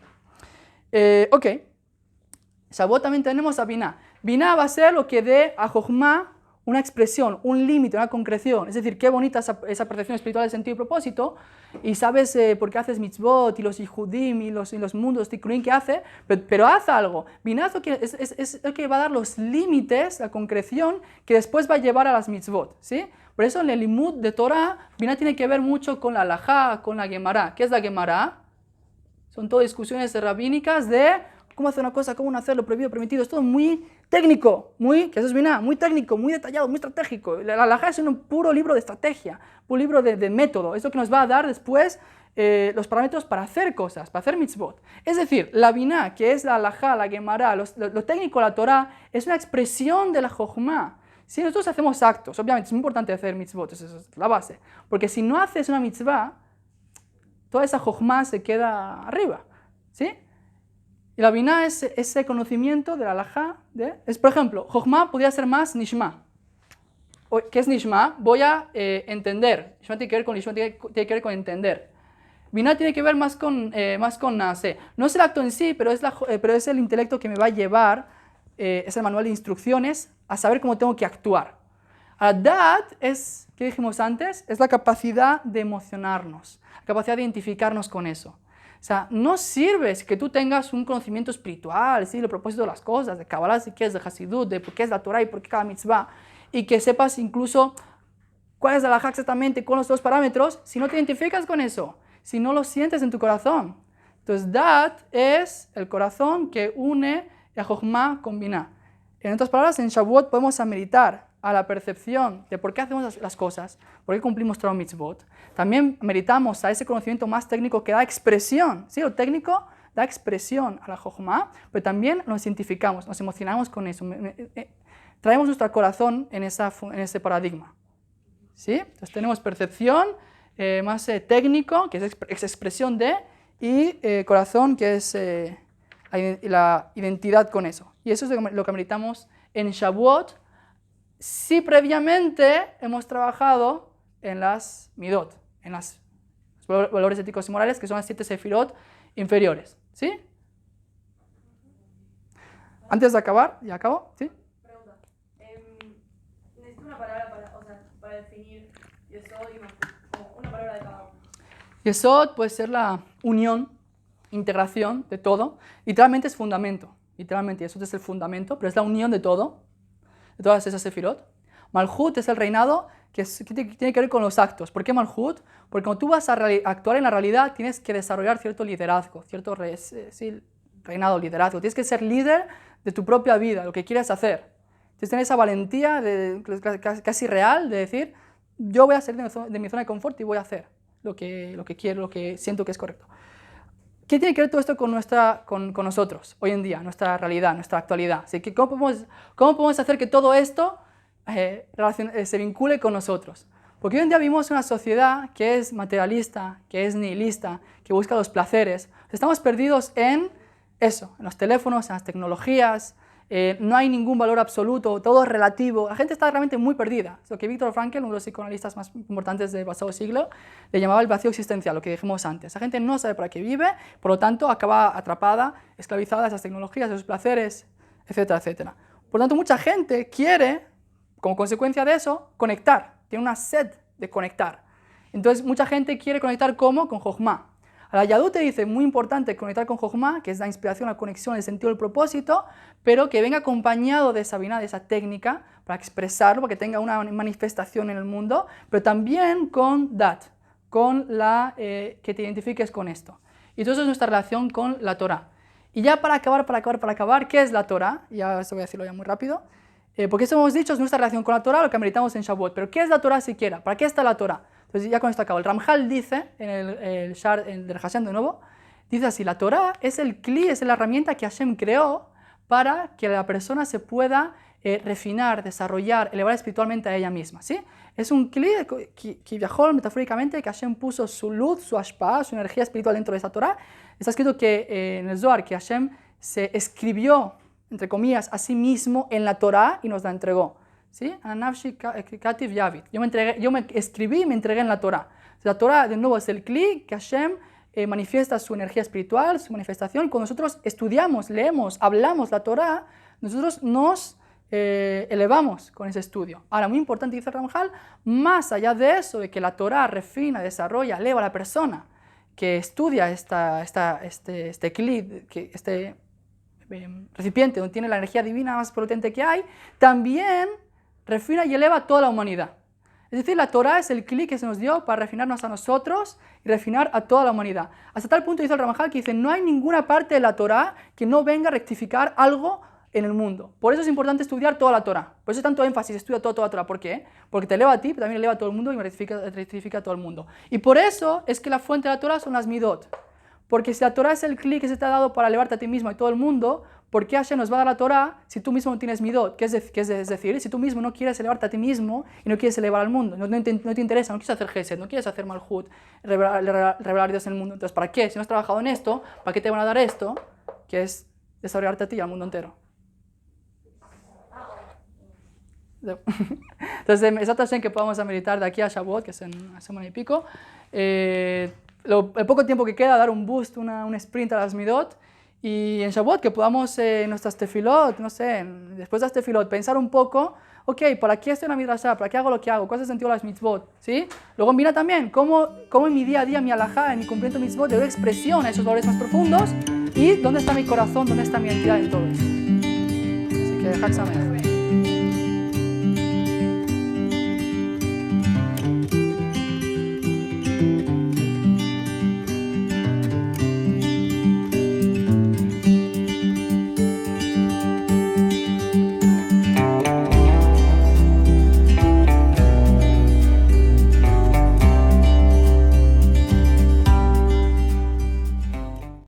Ok. Shavuot también tenemos a Binah. Binah va a ser lo que dé a Jochma una expresión, un límite, una concreción. Es decir, qué bonita esa percepción espiritual del sentido y propósito. Y sabes por qué haces mitzvot y los yihudim y los mundos tikkunim que hace, pero haz algo. Binah es lo que va a dar los límites, la concreción, que después va a llevar a las mitzvot, ¿sí? Por eso en el limud de Torah, Binah tiene que ver mucho con la halajá, con la Gemara. ¿Qué es la Gemara? Son todas discusiones rabínicas de cómo hacer una cosa, cómo no hacerlo, prohibido, permitido, es todo muy técnico, muy técnico, muy detallado, muy estratégico. La halajá es un puro libro de estrategia, un libro de método, es lo que nos va a dar después los parámetros para hacer cosas, para hacer mitzvot. Es decir, la biná, que es la halajá, la gemara, lo técnico, la Torah, es una expresión de la jochma. Si nosotros hacemos actos, obviamente es muy importante hacer mitzvot, esa es la base, porque si no haces una mitzvah, toda esa jochma se queda arriba, ¿sí? Y la biná es ese conocimiento de la halajá, por ejemplo, jochma podría ser más nishma. ¿Qué es nishma? Voy a entender. Nishma tiene que ver con entender. Biná tiene que ver más con naase. No es el acto en sí, pero es el intelecto que me va a llevar, es el manual de instrucciones, a saber cómo tengo que actuar. Adat es, ¿qué dijimos antes? Es la capacidad de emocionarnos, la capacidad de identificarnos con eso. O sea, no sirve que tú tengas un conocimiento espiritual, ¿sí? El propósito de las cosas, de Kabbalah, si quieres, de Hasidut, de por qué es la Torah y por qué cada mitzvah, y que sepas incluso cuál es la halajá exactamente, con los dos parámetros, si no te identificas con eso, si no lo sientes en tu corazón. Entonces, Dat es el corazón que une la Jochma con Biná. En otras palabras, en Shavuot podemos meditar a la percepción de por qué hacemos las cosas, por qué cumplimos todo mitzvot. También meditamos a ese conocimiento más técnico que da expresión. ¿Sí? Lo técnico da expresión a la Jochma, pero también nos identificamos, nos emocionamos con eso. Traemos nuestro corazón en ese paradigma. ¿Sí? Entonces tenemos percepción más técnico, que es expresión de, y corazón, que es la identidad con eso. Y eso es lo que meditamos en Shavuot, si previamente hemos trabajado en las midot, en los valores éticos y morales, que son las 7 sefirot inferiores. ¿Sí? Antes de acabar, ¿ya acabo? ¿Sí? Pregunta. Necesito una palabra para definir Yesod y Malhut. Una palabra de cada uno. Yesod puede ser la unión, integración de todo. Literalmente es fundamento. Literalmente Yesod es el fundamento, pero es la unión de todo, de todas esas sefirot. Malhut es el reinado que tiene que ver con los actos. ¿Por qué Malhut? Porque cuando tú vas a actuar en la realidad tienes que desarrollar cierto liderazgo, cierto reinado, liderazgo. Tienes que ser líder de tu propia vida, lo que quieres hacer. Tienes que tener esa valentía casi real de decir, yo voy a salir de mi zona de confort y voy a hacer lo que quiero, lo que siento que es correcto. ¿Qué tiene que ver todo esto con nosotros hoy en día, nuestra realidad, nuestra actualidad? Así que, ¿cómo podemos hacer que todo esto se vincule con nosotros? Porque hoy en día vivimos una sociedad que es materialista, que es nihilista, que busca los placeres. Estamos perdidos en eso, en los teléfonos, en las tecnologías. No hay ningún valor absoluto, todo es relativo. La gente está realmente muy perdida. Es lo que Viktor Frankl, uno de los psicoanalistas más importantes del pasado siglo, le llamaba el vacío existencial, lo que dijimos antes. La gente no sabe para qué vive, por lo tanto acaba atrapada, esclavizada a esas tecnologías, a sus placeres, etcétera, etcétera. Por lo tanto, mucha gente quiere, como consecuencia de eso, conectar. Tiene una sed de conectar. Entonces, mucha gente quiere conectar ¿cómo? Con Jochma. A la Yadut te dice, muy importante conectar con Jochma, que es la inspiración, la conexión, el sentido del propósito, pero que venga acompañado de esa biná, de esa técnica, para expresarlo, para que tenga una manifestación en el mundo, pero también con Dat, con que te identifiques con esto. Y todo eso es nuestra relación con la Torah. Y ya para acabar, ¿qué es la Torah? Ya eso voy a decirlo ya muy rápido. Porque eso hemos dicho, es nuestra relación con la Torah, lo que meditamos en Shavuot. Pero ¿qué es la Torah siquiera? ¿Para qué está la Torah? Entonces ya con esto acabo. El Ramjal dice, en el Shar del Hashem de nuevo, dice así, la Torah es el kli, es la herramienta que Hashem creó para que la persona se pueda refinar, desarrollar, elevar espiritualmente a ella misma. ¿Sí? Es un kli que viajó metafóricamente, que Hashem puso su luz, su ashpa, su energía espiritual dentro de esa Torah. Está escrito que en el Zohar que Hashem se escribió, entre comillas, a sí mismo en la Torah y nos la entregó. ¿Sí? Yo me escribí y me entregué en la Torah. La Torah, de nuevo, es el kli que Hashem manifiesta su energía espiritual, su manifestación. Y cuando nosotros estudiamos, leemos, hablamos la Torah, nosotros nos elevamos con ese estudio. Ahora, muy importante, dice Ramjal, más allá de eso, de que la Torah refina, desarrolla, eleva a la persona que estudia este kli, este recipiente donde tiene la energía divina más potente que hay, también refina y eleva a toda la humanidad. Es decir, la Torah es el clic que se nos dio para refinarnos a nosotros y refinar a toda la humanidad. Hasta tal punto dice el Ramajal que dice, no hay ninguna parte de la Torah que no venga a rectificar algo en el mundo. Por eso es importante estudiar toda la Torah. Por eso es tanto énfasis, estudia toda la Torah. ¿Por qué? Porque te eleva a ti, pero también eleva a todo el mundo y me rectifica a todo el mundo. Y por eso es que la fuente de la Torah son las midot. Porque si la Torah es el clic que se te ha dado para elevarte a ti mismo y todo el mundo, ¿por qué Hashem nos va a dar la Torah si tú mismo no tienes midot? ¿Qué es decir, si tú mismo no quieres elevarte a ti mismo y no quieres elevar al mundo, no te interesa, no quieres hacer gesed, no quieres hacer malhut, revelar a Dios en el mundo. Entonces, ¿para qué? Si no has trabajado en esto, ¿para qué te van a dar esto? Que es desarrollarte a ti y al mundo entero. Entonces, exacto Hashem que podamos meditar de aquí a Shavuot, que es en una semana y pico. El poco tiempo que queda, dar un boost, un sprint a las midot. Y en Shavuot que podamos nuestras tefilot, no sé, después de las tefilot, pensar un poco, ok, ¿para qué estoy en la midrashá? ¿Para qué hago lo que hago? ¿Cuál es el sentido de las mitzvot? ¿Sí? Luego mira también cómo en mi día a día, mi alajá, en mi cumplimiento de mitzvot, le doy expresión a esos valores más profundos y dónde está mi corazón, dónde está mi entidad en todo eso. Así que, Chag Sameach.